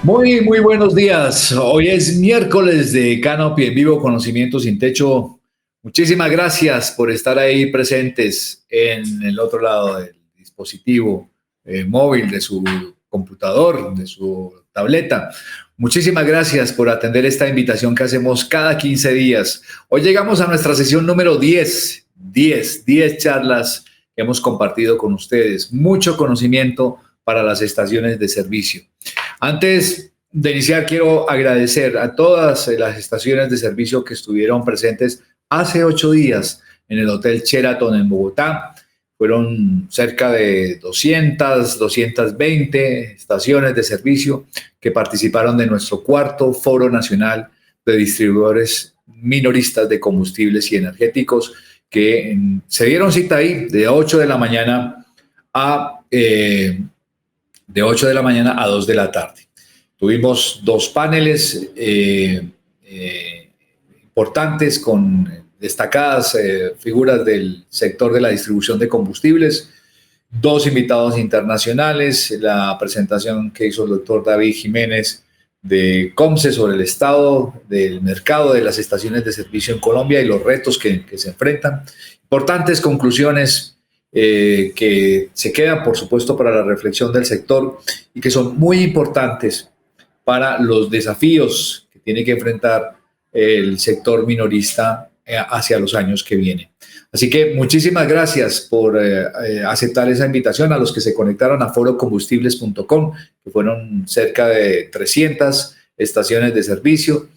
Muy buenos días. Hoy es miércoles de Canopy en vivo, Conocimiento sin Techo. Muchísimas gracias por estar ahí presentes en el otro lado del dispositivo móvil, de su computador, de su tableta. Muchísimas gracias por atender esta invitación que hacemos cada 15 días. Hoy llegamos a nuestra sesión número 10 charlas que hemos compartido con ustedes. Mucho conocimiento para las estaciones de servicio. Antes de iniciar, quiero agradecer a todas las estaciones de servicio que estuvieron presentes hace 8 días en el Hotel Sheraton en Bogotá. Fueron cerca de 220 estaciones de servicio que participaron de nuestro cuarto Foro Nacional de Distribuidores Minoristas de Combustibles y Energéticos, que se dieron cita ahí de 8 de la mañana a 2 de la tarde. Tuvimos 2 paneles importantes con destacadas figuras del sector de la distribución de combustibles, 2 invitados internacionales, la presentación que hizo el doctor David Jiménez de COMSE sobre el estado del mercado de las estaciones de servicio en Colombia y los retos que se enfrentan. Importantes conclusiones que se quedan, por supuesto, para la reflexión del sector y que son muy importantes para los desafíos que tiene que enfrentar el sector minorista hacia los años que vienen. Así que muchísimas gracias por aceptar esa invitación a los que se conectaron a forocombustibles.com, que fueron cerca de 300 estaciones de servicio.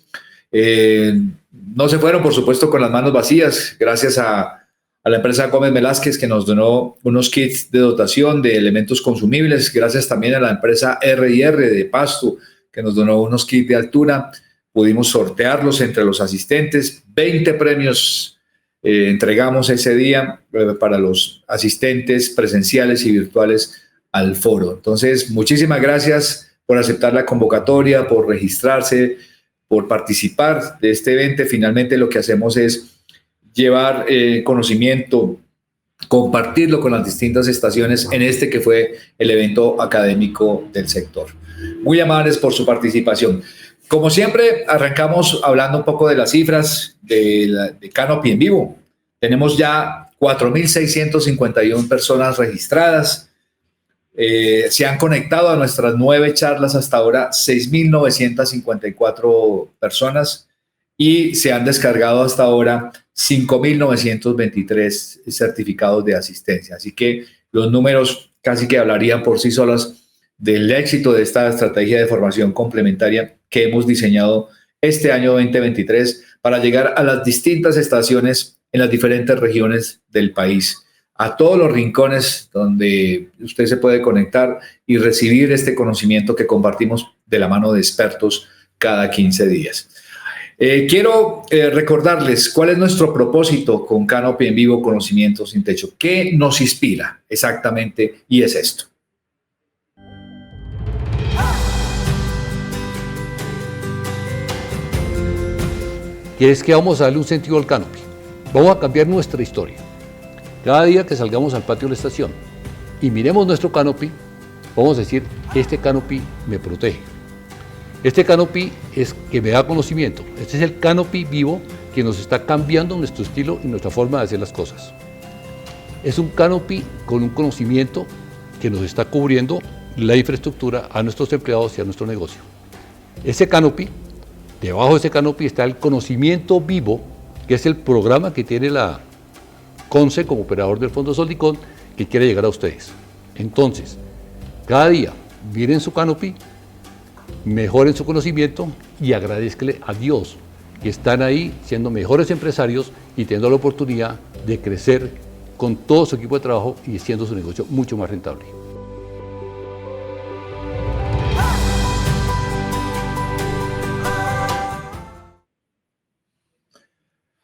No se fueron, por supuesto, con las manos vacías, gracias a la empresa Gómez Velázquez, que nos donó unos kits de dotación de elementos consumibles. Gracias también a la empresa R&R de Pasto, que nos donó unos kits de altura. Pudimos sortearlos entre los asistentes. 20 premios entregamos ese día para los asistentes presenciales y virtuales al foro. Entonces, muchísimas gracias por aceptar la convocatoria, por registrarse, por participar de este evento. Finalmente, lo que hacemos es llevar conocimiento, compartirlo con las distintas estaciones en este que fue el evento académico del sector. Muy amables por su participación. Como siempre, arrancamos hablando un poco de las cifras de Canopy en vivo. Tenemos ya 4.651 personas registradas. Se han conectado a nuestras 9 charlas hasta ahora 6.954 personas y se han descargado hasta ahora 5.923 certificados de asistencia. Así que los números casi que hablarían por sí solos del éxito de esta estrategia de formación complementaria que hemos diseñado este año 2023 para llegar a las distintas estaciones en las diferentes regiones del país, a todos los rincones donde usted se puede conectar y recibir este conocimiento que compartimos de la mano de expertos cada 15 días. Quiero recordarles cuál es nuestro propósito con Canopy en vivo, Conocimiento sin Techo. ¿Qué nos inspira exactamente? Y es esto. Que es que vamos a darle un sentido al Canopy. Vamos a cambiar nuestra historia. Cada día que salgamos al patio de la estación y miremos nuestro Canopy, vamos a decir, este Canopy me protege. Este Canopy es que me da conocimiento. Este es el Canopy vivo que nos está cambiando nuestro estilo y nuestra forma de hacer las cosas. Es un Canopy con un conocimiento que nos está cubriendo la infraestructura a nuestros empleados y a nuestro negocio. Ese Canopy, debajo de ese Canopy está el conocimiento vivo, que es el programa que tiene la CONCE como operador del Fondo Soldicón, que quiere llegar a ustedes. Entonces, cada día miren su Canopy, mejoren su conocimiento y agradezcanle a Dios que están ahí siendo mejores empresarios y teniendo la oportunidad de crecer con todo su equipo de trabajo y haciendo su negocio mucho más rentable.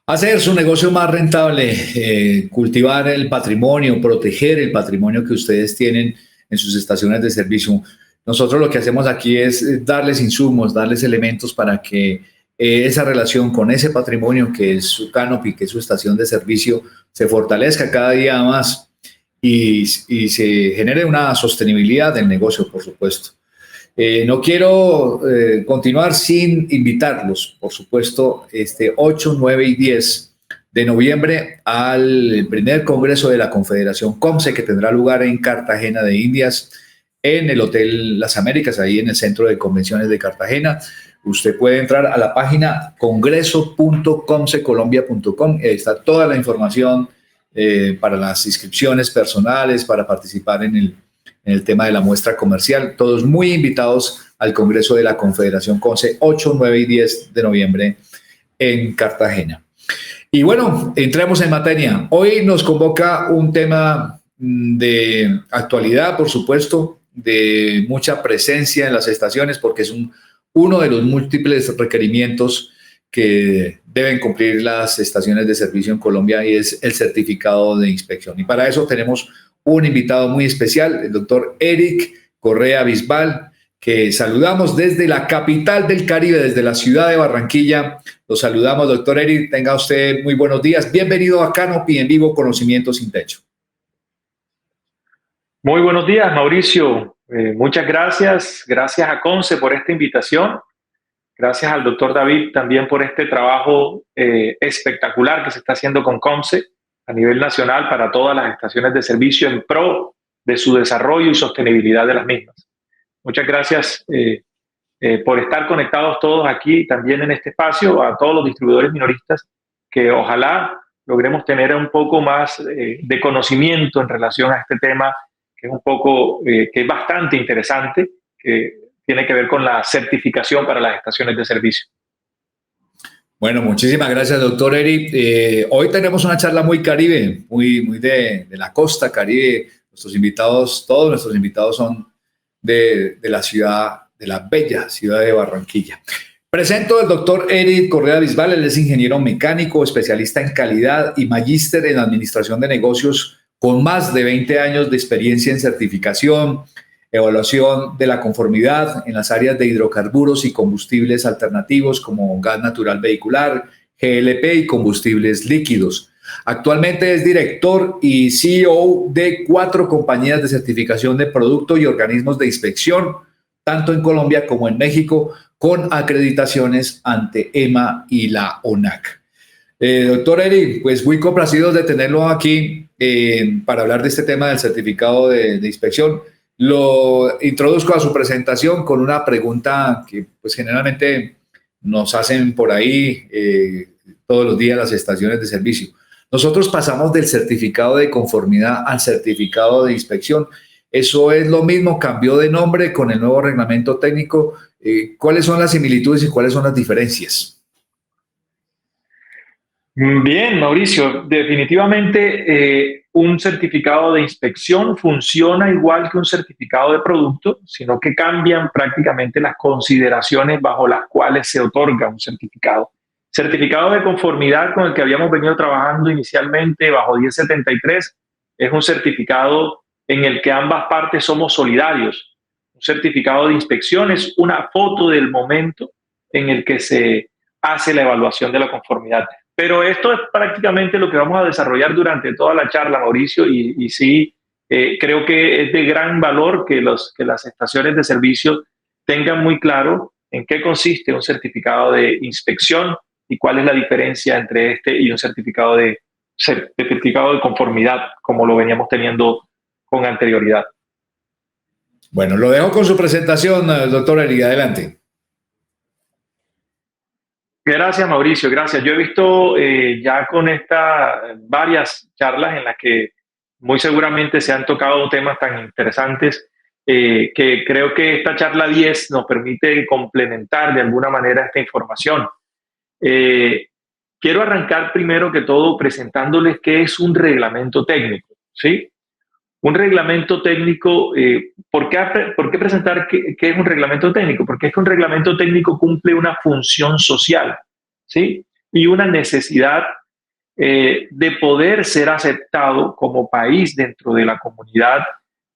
Hacer su negocio más rentable, cultivar el patrimonio, proteger el patrimonio que ustedes tienen en sus estaciones de servicio. Nosotros lo que hacemos aquí es darles insumos, darles elementos para que esa relación con ese patrimonio que es su Canopy, que es su estación de servicio, se fortalezca cada día más y se genere una sostenibilidad del negocio, por supuesto. No quiero continuar sin invitarlos, por supuesto, 8, 9 y 10 de noviembre al primer Congreso de la Confederación COMCE, que tendrá lugar en Cartagena de Indias, en el Hotel Las Américas, ahí en el Centro de Convenciones de Cartagena. Usted puede entrar a la página congreso.comcecolombia.com. Está toda la información para las inscripciones personales, para participar en el tema de la muestra comercial. Todos muy invitados al Congreso de la Confederación COMCE, 8, 9 y 10 de noviembre en Cartagena. Y bueno, entremos en materia. Hoy nos convoca un tema de actualidad, por supuesto, de mucha presencia en las estaciones, porque es uno de los múltiples requerimientos que deben cumplir las estaciones de servicio en Colombia, y es el certificado de inspección. Y para eso tenemos un invitado muy especial, el doctor Eric Correa Bisbal, que saludamos desde la capital del Caribe, desde la ciudad de Barranquilla. Los saludamos, doctor Eric. Tenga usted muy buenos días. Bienvenido a Canopy en vivo, Conocimiento sin Techo. Muy buenos días, Mauricio. Muchas gracias. Gracias a COMCE por esta invitación. Gracias al doctor David también por este trabajo espectacular que se está haciendo con COMCE a nivel nacional para todas las estaciones de servicio en pro de su desarrollo y sostenibilidad de las mismas. Muchas gracias por estar conectados todos aquí también en este espacio, a todos los distribuidores minoristas, que ojalá logremos tener un poco más de conocimiento en relación a este tema, que es un poco, que es bastante interesante, que tiene que ver con la certificación para las estaciones de servicio. Bueno, muchísimas gracias, doctor Eric. Hoy tenemos una charla muy caribe, muy de la costa caribe. Nuestros invitados, todos nuestros invitados son de la ciudad, de la bella ciudad de Barranquilla. Presento al doctor Eric Correa Bisbal. Él es ingeniero mecánico, especialista en calidad y magíster en administración de negocios, con más de 20 años de experiencia en certificación, evaluación de la conformidad en las áreas de hidrocarburos y combustibles alternativos como gas natural vehicular, GLP y combustibles líquidos. Actualmente es director y CEO de 4 compañías de certificación de producto y organismos de inspección, tanto en Colombia como en México, con acreditaciones ante EMA y la ONAC. Doctor Eric, pues muy complacidos de tenerlo aquí para hablar de este tema del certificado de inspección. Lo introduzco a su presentación con una pregunta que pues generalmente nos hacen por ahí todos los días las estaciones de servicio. Nosotros pasamos del certificado de conformidad al certificado de inspección. ¿Eso es lo mismo? ¿Cambió de nombre con el nuevo reglamento técnico? ¿Cuáles son las similitudes y cuáles son las diferencias? Bien, Mauricio, definitivamente un certificado de inspección funciona igual que un certificado de producto, sino que cambian prácticamente las consideraciones bajo las cuales se otorga un certificado. Certificado de conformidad, con el que habíamos venido trabajando inicialmente bajo 1073, es un certificado en el que ambas partes somos solidarios. Un certificado de inspección es una foto del momento en el que se hace la evaluación de la conformidad. Pero esto es prácticamente lo que vamos a desarrollar durante toda la charla, Mauricio, y sí, creo que es de gran valor que las estaciones de servicio tengan muy claro en qué consiste un certificado de inspección y cuál es la diferencia entre este y un certificado de conformidad, como lo veníamos teniendo con anterioridad. Bueno, lo dejo con su presentación, doctor Eric, adelante. Gracias, Mauricio, gracias. Yo he visto ya con varias charlas en las que muy seguramente se han tocado temas tan interesantes que creo que esta charla 10 nos permite complementar de alguna manera esta información. Quiero arrancar primero que todo presentándoles qué es un reglamento técnico, ¿sí? Un reglamento técnico, ¿por qué presentar qué es un reglamento técnico? Porque es que un reglamento técnico cumple una función social, ¿sí? Y una necesidad de poder ser aceptado como país dentro de la comunidad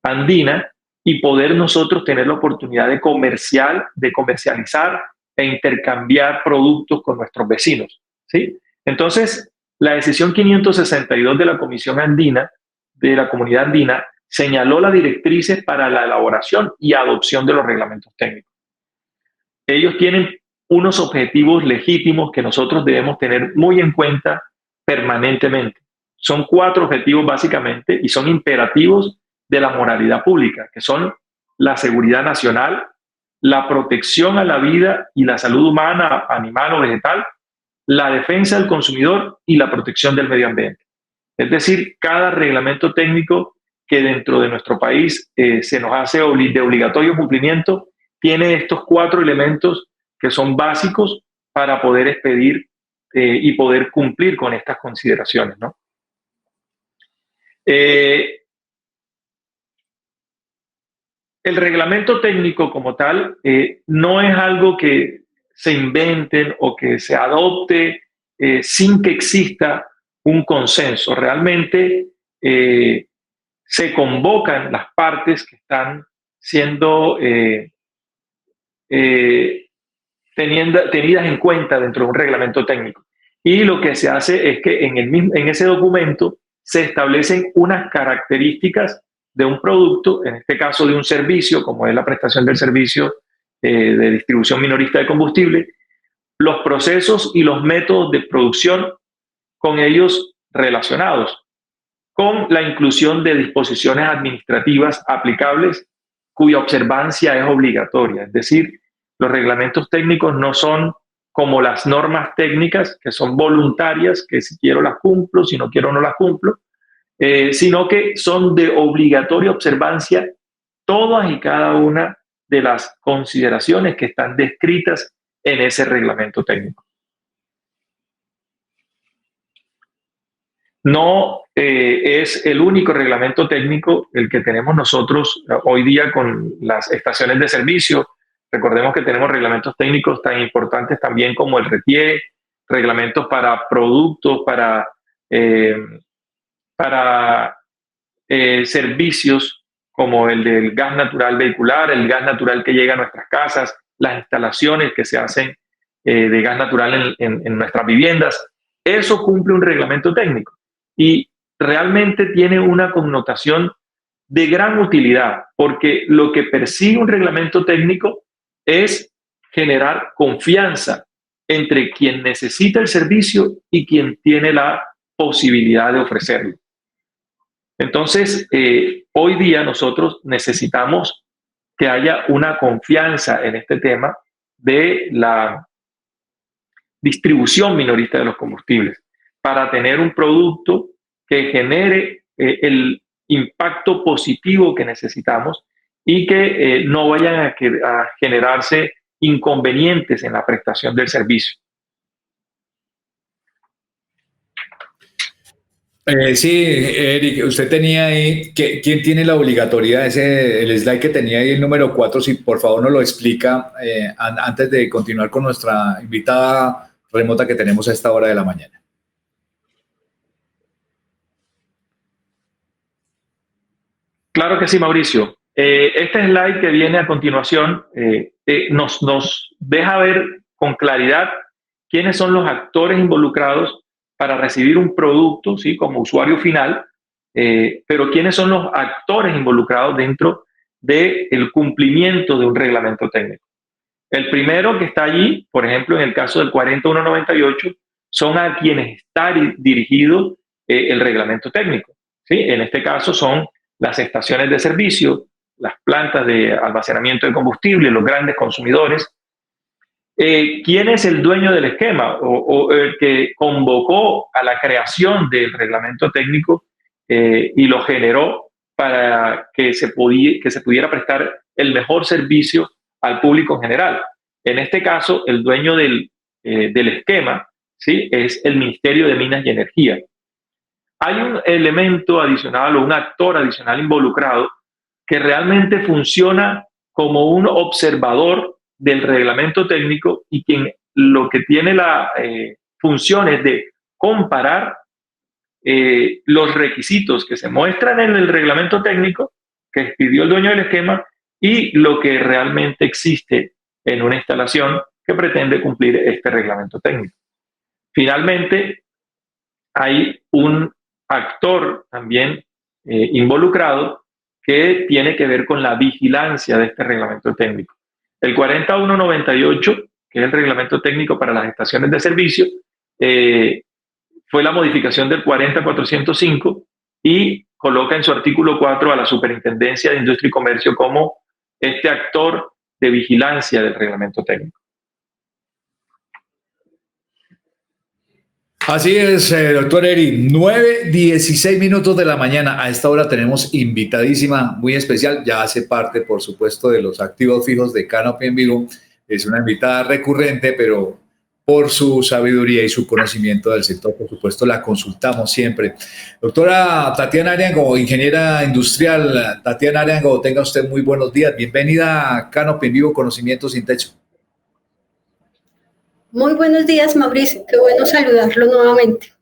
andina y poder nosotros tener la oportunidad de comercializar e intercambiar productos con nuestros vecinos, ¿sí? Entonces, la decisión 562 de la Comisión Andina, de la Comunidad Andina, señaló las directrices para la elaboración y adopción de los reglamentos técnicos. Ellos tienen unos objetivos legítimos que nosotros debemos tener muy en cuenta permanentemente. Son 4 objetivos básicamente y son imperativos de la moralidad pública, que son la seguridad nacional, la protección a la vida y la salud humana, animal o vegetal, la defensa del consumidor y la protección del medio ambiente. Es decir, cada reglamento técnico que dentro de nuestro país se nos hace de obligatorio cumplimiento tiene estos 4 elementos que son básicos para poder expedir y poder cumplir con estas consideraciones, ¿no? El reglamento técnico como tal no es algo que se inventen o que se adopte sin que exista un consenso. Realmente se convocan las partes que están siendo tenidas en cuenta dentro de un reglamento técnico. Y lo que se hace es que en ese documento se establecen unas características de un producto, en este caso de un servicio, como es la prestación del servicio de distribución minorista de combustible, los procesos y los métodos de producción con ellos relacionados, con la inclusión de disposiciones administrativas aplicables cuya observancia es obligatoria. Es decir, los reglamentos técnicos no son como las normas técnicas, que son voluntarias, que si quiero las cumplo, si no quiero no las cumplo, sino que son de obligatoria observancia todas y cada una de las consideraciones que están descritas en ese reglamento técnico. No es el único reglamento técnico el que tenemos nosotros hoy día con las estaciones de servicio. Recordemos que tenemos reglamentos técnicos tan importantes también como el RETIE, reglamentos para productos, para servicios como el del gas natural vehicular, el gas natural que llega a nuestras casas, las instalaciones que se hacen de gas natural en nuestras viviendas. Eso cumple un reglamento técnico y realmente tiene una connotación de gran utilidad, porque lo que persigue un reglamento técnico es generar confianza entre quien necesita el servicio y quien tiene la posibilidad de ofrecerlo. Entonces, hoy día nosotros necesitamos que haya una confianza en este tema de la distribución minorista de los combustibles para tener un producto que genere el impacto positivo que necesitamos y que no vayan a generarse inconvenientes en la prestación del servicio. Sí, Eric, usted tenía ahí, ¿quién tiene la obligatoriedad? El slide que tenía ahí, el número 4, si por favor nos lo explica antes de continuar con nuestra invitada remota que tenemos a esta hora de la mañana. Claro que sí, Mauricio. Este slide que viene a continuación nos deja ver con claridad quiénes son los actores involucrados para recibir un producto, ¿sí?, como usuario final, pero quiénes son los actores involucrados dentro del cumplimiento de un reglamento técnico. El primero que está allí, por ejemplo, en el caso del 40198, son a quienes está dirigido el reglamento técnico, ¿sí? En este caso son las estaciones de servicio, las plantas de almacenamiento de combustible, los grandes consumidores. ¿Quién es el dueño del esquema o el que convocó a la creación del reglamento técnico y lo generó para que se pudiera prestar el mejor servicio al público en general? En este caso, el dueño del esquema, ¿sí?, es el Ministerio de Minas y Energía. Hay un elemento adicional o un actor adicional involucrado que realmente funciona como un observador del reglamento técnico y quien lo que tiene la función es de comparar los requisitos que se muestran en el reglamento técnico que expidió el dueño del esquema y lo que realmente existe en una instalación que pretende cumplir este reglamento técnico. Finalmente, hay un actor también involucrado que tiene que ver con la vigilancia de este reglamento técnico. El 40198, que es el reglamento técnico para las estaciones de servicio, fue la modificación del 40405 y coloca en su artículo 4 a la Superintendencia de Industria y Comercio como este actor de vigilancia del reglamento técnico. Así es, doctor Eri, 9:16 de la mañana. A esta hora tenemos invitadísima muy especial, ya hace parte, por supuesto, de los activos fijos de Canopy en Vivo. Es una invitada recurrente, pero por su sabiduría y su conocimiento del sector, por supuesto, la consultamos siempre. Doctora Tatiana Arango, ingeniera industrial. Tatiana Arango, tenga usted muy buenos días. Bienvenida a Canopy en Vivo, Conocimiento Sin Techo. Muy buenos días, Mauricio. Qué bueno saludarlo nuevamente.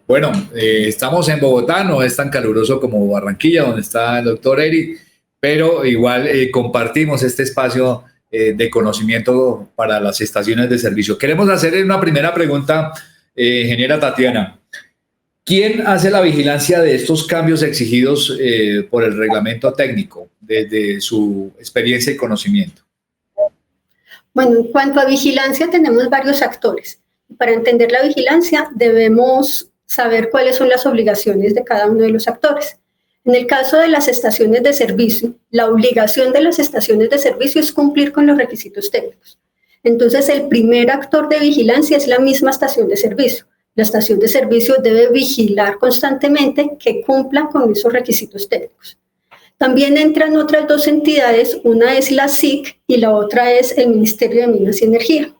Bueno, estamos en Bogotá, no es tan caluroso como Barranquilla, donde está el doctor Eri, pero igual compartimos este espacio de conocimiento para las estaciones de servicio. Queremos hacerle una primera pregunta, ingeniera Tatiana. ¿Quién hace la vigilancia de estos cambios exigidos por el reglamento técnico desde su experiencia y conocimiento? Bueno, en cuanto a vigilancia tenemos varios actores. Para entender la vigilancia debemos saber cuáles son las obligaciones de cada uno de los actores. En el caso de las estaciones de servicio, la obligación de las estaciones de servicio es cumplir con los requisitos técnicos. Entonces, el primer actor de vigilancia es la misma estación de servicio. La estación de servicio debe vigilar constantemente que cumplan con esos requisitos técnicos. También entran otras dos entidades, una es la SIC y la otra es el Ministerio de Minas y Energía.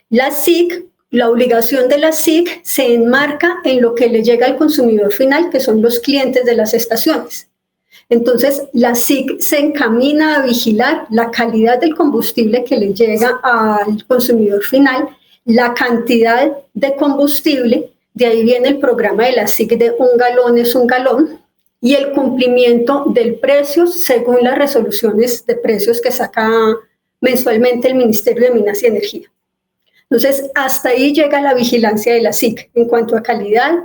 La SIC, la obligación de la SIC se enmarca en lo que le llega al consumidor final, que son los clientes de las estaciones. Entonces, la SIC se encamina a vigilar la calidad del combustible que le llega al consumidor final, la cantidad de combustible, de ahí viene el programa de la SIC de 1 galón es 1 galón, y el cumplimiento del precio según las resoluciones de precios que saca mensualmente el Ministerio de Minas y Energía. Entonces, hasta ahí llega la vigilancia de la SIC en cuanto a calidad,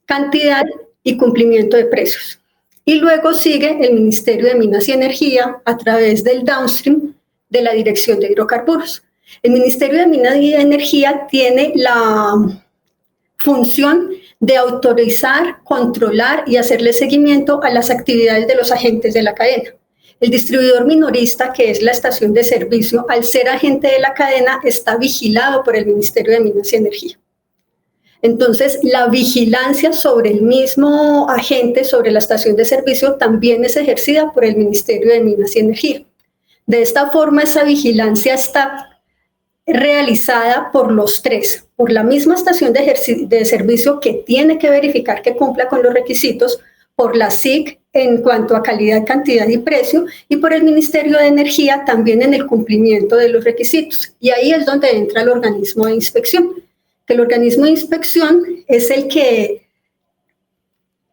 cantidad y cumplimiento de precios. Y luego sigue el Ministerio de Minas y Energía a través del downstream de la Dirección de Hidrocarburos. El Ministerio de Minas y Energía tiene la función de autorizar, controlar y hacerle seguimiento a las actividades de los agentes de la cadena. El distribuidor minorista, que es la estación de servicio, al ser agente de la cadena, está vigilado por el Ministerio de Minas y Energía. Entonces, la vigilancia sobre el mismo agente, sobre la estación de servicio, también es ejercida por el Ministerio de Minas y Energía. De esta forma, esa vigilancia está realizada por los tres, por la misma estación de servicio que tiene que verificar que cumpla con los requisitos, por la SIC en cuanto a calidad, cantidad y precio, y por el Ministerio de Energía también en el cumplimiento de los requisitos. Y ahí es donde entra el organismo de inspección, que el organismo de inspección es el que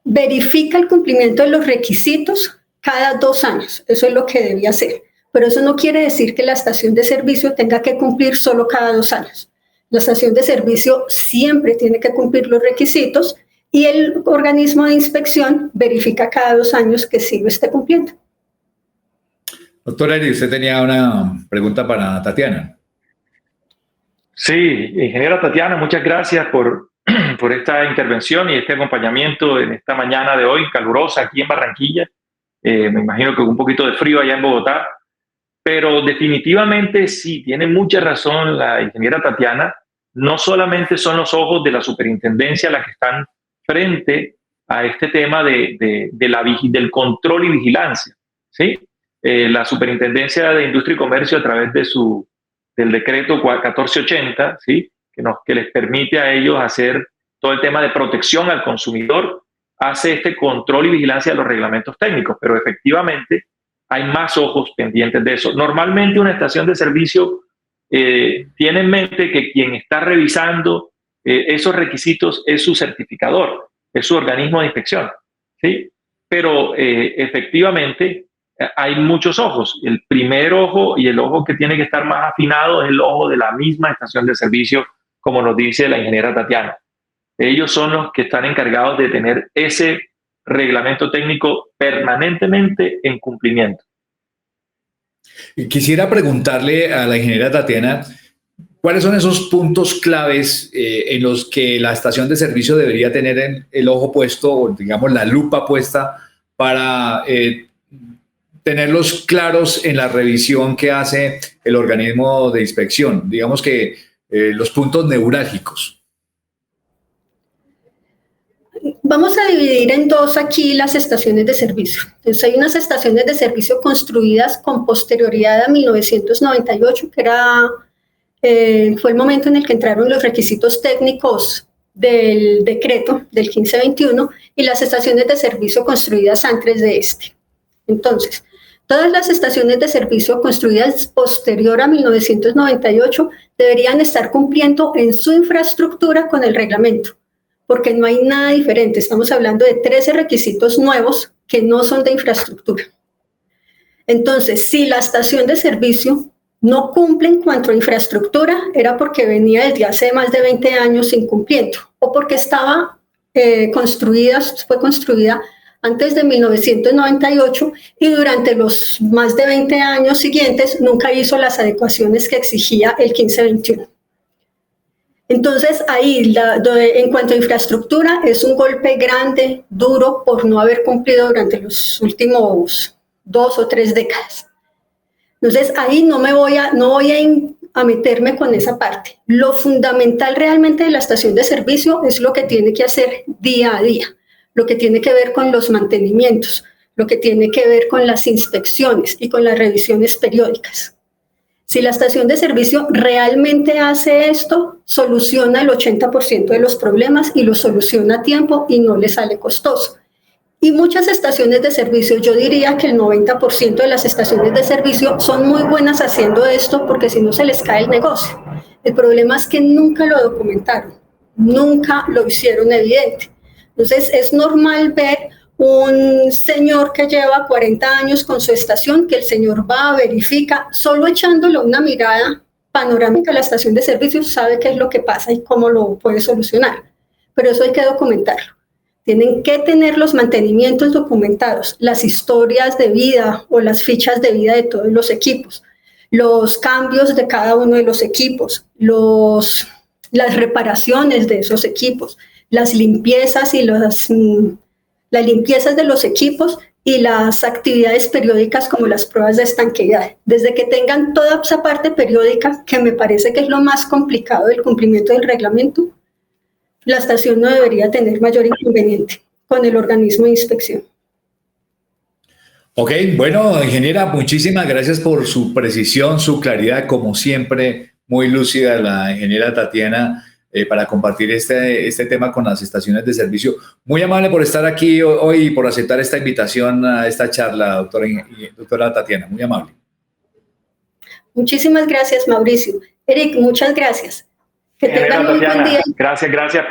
verifica el cumplimiento de los requisitos cada 2 años. Eso es lo que debía hacer. Pero eso no quiere decir que la estación de servicio tenga que cumplir solo cada 2 años. La estación de servicio siempre tiene que cumplir los requisitos y el organismo de inspección verifica cada 2 años que sí lo esté cumpliendo. Doctor Eri, usted tenía una pregunta para Tatiana. Sí, ingeniera Tatiana, muchas gracias por esta intervención y este acompañamiento en esta mañana de hoy, calurosa aquí en Barranquilla. Me imagino que con un poquito de frío allá en Bogotá. Pero definitivamente sí, tiene mucha razón la ingeniera Tatiana. No solamente son los ojos de la superintendencia las que están frente a este tema del control y vigilancia, ¿sí? La Superintendencia de Industria y Comercio, a través del decreto 1480, ¿sí? que les permite a ellos hacer todo el tema de protección al consumidor, hace este control y vigilancia de los reglamentos técnicos, pero efectivamente hay más ojos pendientes de eso. Normalmente una estación de servicio tiene en mente que quien está revisando esos requisitos es su certificador, es su organismo de inspección, ¿sí? Pero efectivamente hay muchos ojos. El primer ojo y el ojo que tiene que estar más afinado es el ojo de la misma estación de servicio, como nos dice la ingeniera Tatiana. Ellos son los que están encargados de tener ese reglamento técnico permanentemente en cumplimiento. Quisiera preguntarle a la ingeniera Tatiana, ¿cuáles son esos puntos claves en los que la estación de servicio debería tener el ojo puesto, o digamos la lupa puesta, para tenerlos claros en la revisión que hace el organismo de inspección? Digamos que los puntos neurálgicos. Vamos a dividir en dos aquí las estaciones de servicio. Entonces, hay unas estaciones de servicio construidas con posterioridad a 1998, que fue el momento en el que entraron los requisitos técnicos del decreto del 1521, y las estaciones de servicio construidas antes de este. Entonces, todas las estaciones de servicio construidas posterior a 1998 deberían estar cumpliendo en su infraestructura con el reglamento, porque no hay nada diferente. Estamos hablando de 13 requisitos nuevos que no son de infraestructura. Entonces, si la estación de servicio no cumple en cuanto a infraestructura, era porque venía desde hace más de 20 años incumpliendo, o porque fue construida antes de 1998 y durante los más de 20 años siguientes nunca hizo las adecuaciones que exigía el 1521. Entonces, ahí, en cuanto a infraestructura, es un golpe grande, duro, por no haber cumplido durante los últimos 2 o 3 décadas. Entonces, ahí no voy a meterme con esa parte. Lo fundamental realmente de la estación de servicio es lo que tiene que hacer día a día, lo que tiene que ver con los mantenimientos, lo que tiene que ver con las inspecciones y con las revisiones periódicas. Si la estación de servicio realmente hace esto, soluciona el 80% de los problemas y lo soluciona a tiempo y no le sale costoso. Y muchas estaciones de servicio, yo diría que el 90% de las estaciones de servicio son muy buenas haciendo esto, porque si no se les cae el negocio. El problema es que nunca lo documentaron, nunca lo hicieron evidente. Entonces es normal ver un señor que lleva 40 años con su estación, que el señor va, verifica, solo echándole una mirada panorámica a la estación de servicio, sabe qué es lo que pasa y cómo lo puede solucionar. Pero eso hay que documentarlo. Tienen que tener los mantenimientos documentados, las historias de vida o las fichas de vida de todos los equipos, los cambios de cada uno de los equipos, las reparaciones de esos equipos, las limpiezas y las limpiezas de los equipos y las actividades periódicas como las pruebas de estanqueidad. Desde que tengan toda esa parte periódica, que me parece que es lo más complicado del cumplimiento del reglamento, la estación no debería tener mayor inconveniente con el organismo de inspección. Ok, bueno, ingeniera, muchísimas gracias por su precisión, su claridad, como siempre, muy lúcida la ingeniera Tatiana, para compartir este tema con las estaciones de servicio. Muy amable por estar aquí hoy y por aceptar esta invitación a esta charla, doctora Tatiana, muy amable. Muchísimas gracias, Mauricio. Eric, muchas gracias. Que tengan muy buen día. Gracias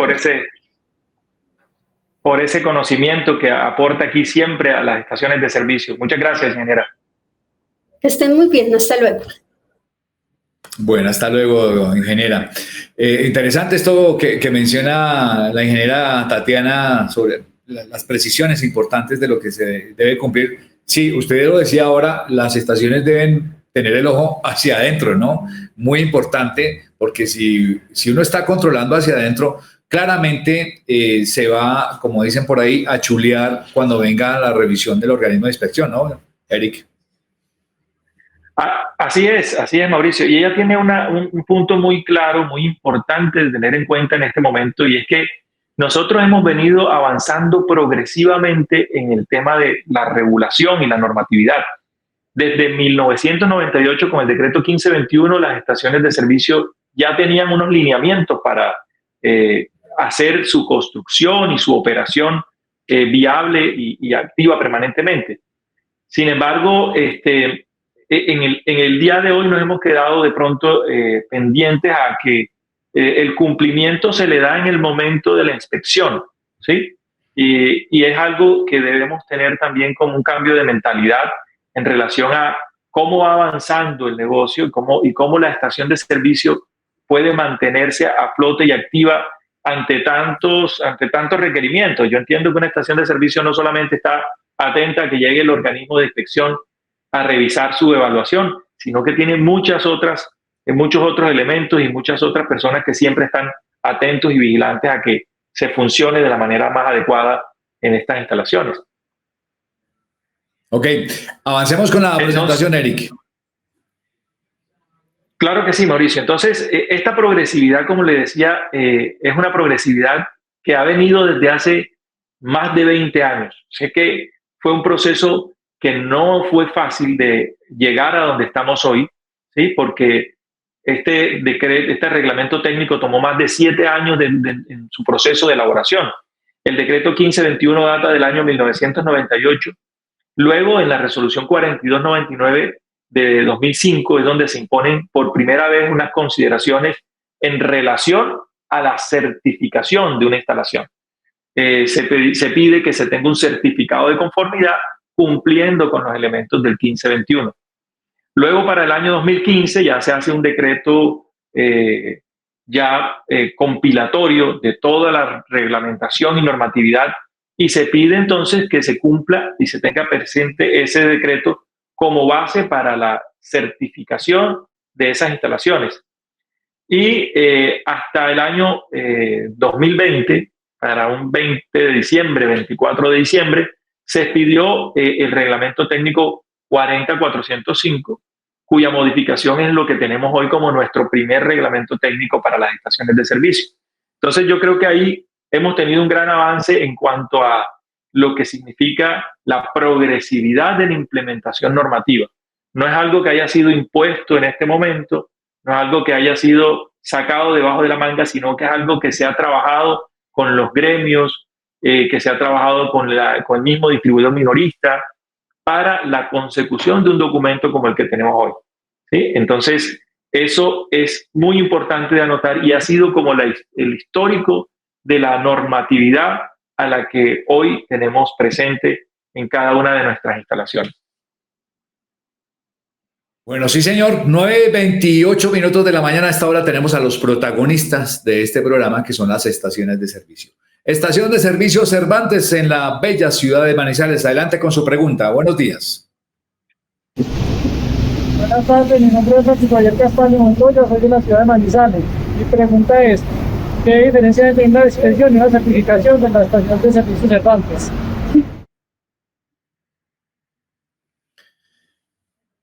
por ese conocimiento que aporta aquí siempre a las estaciones de servicio. Muchas gracias, ingeniera. Que estén muy bien. Hasta luego. Bueno, hasta luego, ingeniera. Interesante esto que menciona la ingeniera Tatiana sobre las precisiones importantes de lo que se debe cumplir. Sí, usted lo decía ahora, las estaciones deben tener el ojo hacia adentro, ¿no? Muy importante, porque si uno está controlando hacia adentro, claramente se va, como dicen por ahí, a chulear cuando venga la revisión del organismo de inspección, ¿no, Eric? Así es, Mauricio. Y ella tiene un punto muy claro, muy importante de tener en cuenta en este momento, y es que nosotros hemos venido avanzando progresivamente en el tema de la regulación y la normatividad. Desde 1998, con el decreto 1521, las estaciones de servicio ya tenían unos lineamientos para hacer su construcción y su operación viable y activa permanentemente. Sin embargo, en el día de hoy nos hemos quedado de pronto pendientes a que el cumplimiento se le da en el momento de la inspección, ¿sí? Y es algo que debemos tener también como un cambio de mentalidad en relación a cómo va avanzando el negocio y cómo la estación de servicio puede mantenerse a flote y activa ante tantos requerimientos. Yo entiendo que una estación de servicio no solamente está atenta a que llegue el organismo de inspección a revisar su evaluación, sino que tiene muchos otros elementos y muchas otras personas que siempre están atentos y vigilantes a que se funcione de la manera más adecuada en estas instalaciones. Ok, avancemos con la presentación, Eric. Claro que sí, Mauricio. Entonces, esta progresividad, como le decía, es una progresividad que ha venido desde hace más de 20 años. Sé que fue un proceso que no fue fácil de llegar a donde estamos hoy, ¿sí? Porque este reglamento técnico tomó más de 7 años en su proceso de elaboración. El decreto 1521 data del año 1998. Luego, en la resolución 4299 de 2005 es donde se imponen por primera vez unas consideraciones en relación a la certificación de una instalación. Se pide que se tenga un certificado de conformidad cumpliendo con los elementos del 1521. Luego, para el año 2015, ya se hace un decreto compilatorio de toda la reglamentación y normatividad y se pide entonces que se cumpla y se tenga presente ese decreto como base para la certificación de esas instalaciones. Y hasta el año 2020, para un 20 de diciembre, 24 de diciembre, se expidió el reglamento técnico 40405, cuya modificación es lo que tenemos hoy como nuestro primer reglamento técnico para las estaciones de servicio. Entonces yo creo que ahí hemos tenido un gran avance en cuanto a lo que significa la progresividad de la implementación normativa. No es algo que haya sido impuesto en este momento, no es algo que haya sido sacado debajo de la manga, sino que es algo que se ha trabajado con los gremios, que se ha trabajado con el mismo distribuidor minorista para la consecución de un documento como el que tenemos hoy, ¿sí? Entonces, eso es muy importante de anotar y ha sido como el histórico de la normatividad a la que hoy tenemos presente en cada una de nuestras instalaciones. Bueno, sí, señor. 9:28 minutos de la mañana. A esta hora tenemos a los protagonistas de este programa, que son las estaciones de servicio. Estación de servicio Cervantes en la bella ciudad de Manizales. Adelante con su pregunta. Buenos días. Buenas tardes, mi nombre es Francisco Javier Castaño Montoya, soy de la ciudad de Manizales. Mi pregunta es, ¿qué diferencia hay entre una inspección y una certificación de la estación de servicio Cervantes?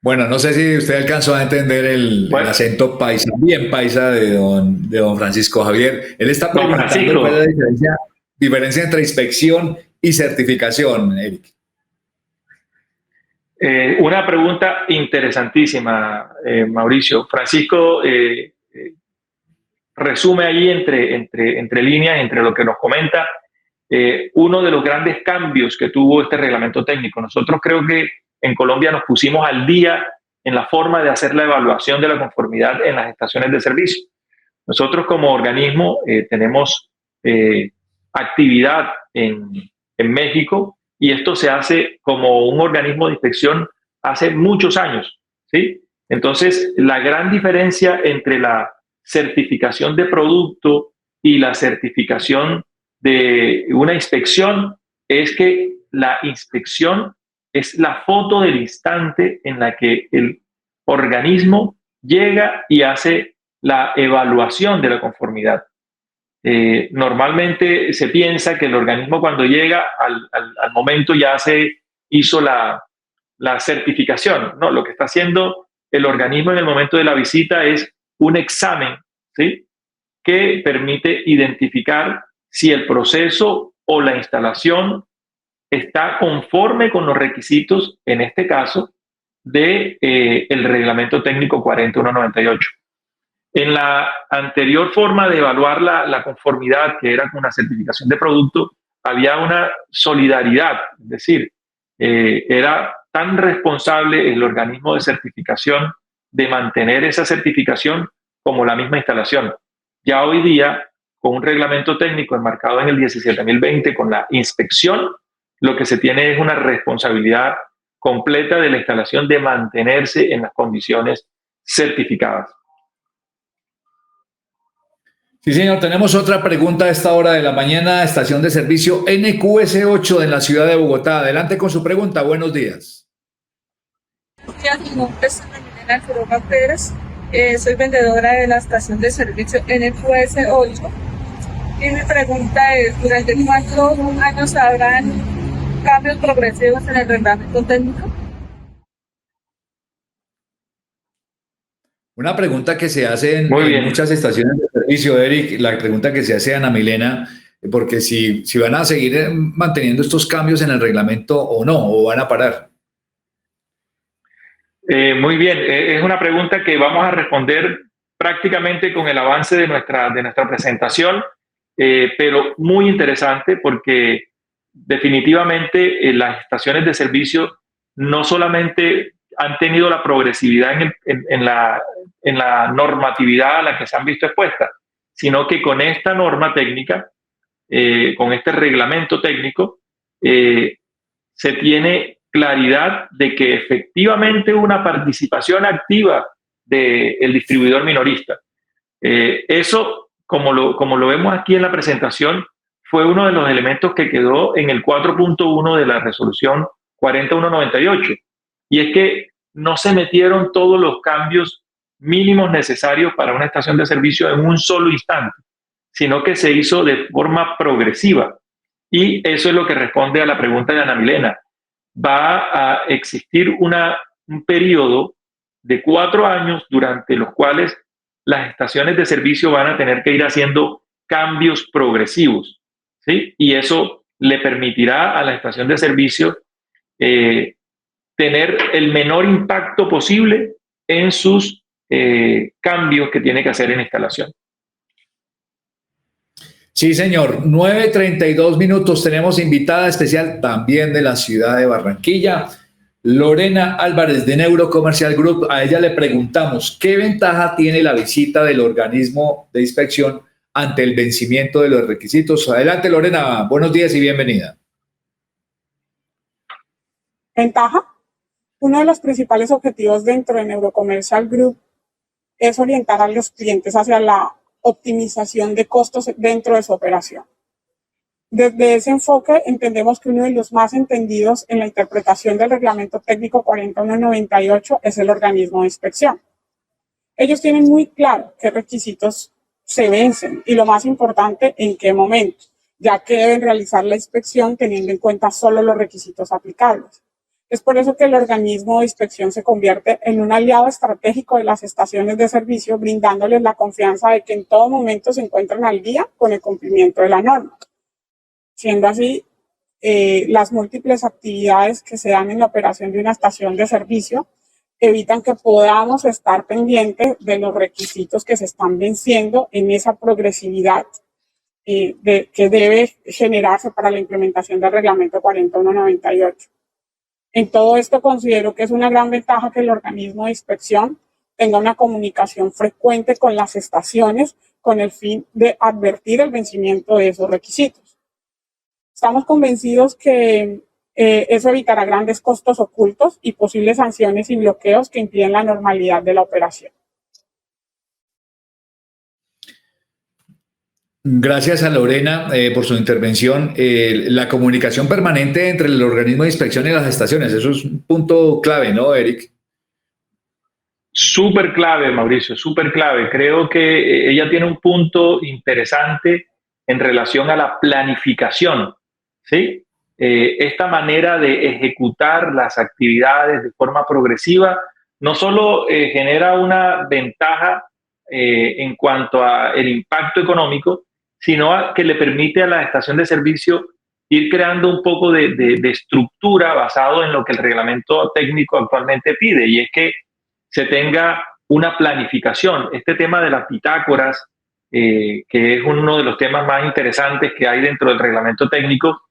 Bueno, no sé si usted alcanzó a entender el acento paisa, bien paisa de don Francisco Javier. Él está preguntando cuál es la diferencia entre inspección y certificación, Eric. Una pregunta interesantísima, Mauricio. Francisco resume ahí entre líneas, entre lo que nos comenta, uno de los grandes cambios que tuvo este reglamento técnico. Nosotros creo que en Colombia nos pusimos al día en la forma de hacer la evaluación de la conformidad en las estaciones de servicio. Nosotros como organismo tenemos actividad en México y esto se hace como un organismo de inspección hace muchos años, ¿sí? Entonces, la gran diferencia entre la certificación de producto y la certificación de una inspección es que la inspección es la foto del instante en la que el organismo llega y hace la evaluación de la conformidad. Normalmente se piensa que el organismo cuando llega al momento ya se hizo la certificación. No, lo que está haciendo el organismo en el momento de la visita es un examen, ¿sí?, que permite identificar si el proceso o la instalación está conforme con los requisitos, en este caso, de el reglamento técnico 40198. En la anterior forma de evaluar la conformidad, que era con una certificación de producto, había una solidaridad, es decir, era tan responsable el organismo de certificación de mantener esa certificación como la misma instalación. Ya hoy día, con un reglamento técnico enmarcado en el 17.020 con la inspección, lo que se tiene es una responsabilidad completa de la instalación de mantenerse en las condiciones certificadas. Sí, señor, tenemos otra pregunta a esta hora de la mañana, estación de servicio NQS8 en la ciudad de Bogotá. Adelante con su pregunta, buenos días. Mi nombre es Ana Milena Quiroga Pérez, soy vendedora de la estación de servicio NQS8 y mi pregunta es, ¿durante cuántos años habrán cambios progresivos en el reglamento técnico? Una pregunta que se hace en muchas estaciones de servicio, Eric, la pregunta que se hace a Ana Milena, porque si van a seguir manteniendo estos cambios en el reglamento o no, o van a parar. Muy bien, es una pregunta que vamos a responder prácticamente con el avance de nuestra presentación, pero muy interesante porque definitivamente las estaciones de servicio no solamente han tenido la progresividad en la normatividad a la que se han visto expuestas, sino que con esta norma técnica, con este reglamento técnico, se tiene claridad de que efectivamente hubo una participación activa del distribuidor minorista. Eso, como lo vemos aquí en la presentación, fue uno de los elementos que quedó en el 4.1 de la resolución 40198. Y es que no se metieron todos los cambios mínimos necesarios para una estación de servicio en un solo instante, sino que se hizo de forma progresiva. Y eso es lo que responde a la pregunta de Ana Milena. Va a existir un periodo de 4 años durante los cuales las estaciones de servicio van a tener que ir haciendo cambios progresivos, ¿sí? Y eso le permitirá a la estación de servicio tener el menor impacto posible en sus cambios que tiene que hacer en instalación. Sí, señor. 9:32 minutos. Tenemos invitada especial también de la ciudad de Barranquilla, Lorena Álvarez de Neurocomercial Group. A ella le preguntamos, ¿qué ventaja tiene la visita del organismo de inspección ante el vencimiento de los requisitos? Adelante, Lorena. Buenos días y bienvenida. ¿Ventaja? Uno de los principales objetivos dentro de Neurocomercial Group es orientar a los clientes hacia la optimización de costos dentro de su operación. Desde ese enfoque entendemos que uno de los más entendidos en la interpretación del reglamento técnico 40198 es el organismo de inspección. Ellos tienen muy claro qué requisitos se vencen y lo más importante, en qué momento, ya que deben realizar la inspección teniendo en cuenta solo los requisitos aplicables. Es por eso que el organismo de inspección se convierte en un aliado estratégico de las estaciones de servicio, brindándoles la confianza de que en todo momento se encuentran al día con el cumplimiento de la norma. Siendo así, las múltiples actividades que se dan en la operación de una estación de servicio evitan que podamos estar pendientes de los requisitos que se están venciendo en esa progresividad que debe generarse para la implementación del reglamento 40198. En todo esto considero que es una gran ventaja que el organismo de inspección tenga una comunicación frecuente con las estaciones con el fin de advertir el vencimiento de esos requisitos. Estamos convencidos que eso evitará grandes costos ocultos y posibles sanciones y bloqueos que impiden la normalidad de la operación. Gracias a Lorena por su intervención. La comunicación permanente entre el organismo de inspección y las estaciones, eso es un punto clave, ¿no, Eric? Súper clave, Mauricio, súper clave. Creo que ella tiene un punto interesante en relación a la planificación, ¿sí? Esta manera de ejecutar las actividades de forma progresiva no solo genera una ventaja en cuanto al impacto económico, sino que le permite a la estación de servicio ir creando un poco de estructura basado en lo que el reglamento técnico actualmente pide, y es que se tenga una planificación. Este tema de las bitácoras, que es uno de los temas más interesantes que hay dentro del reglamento técnico,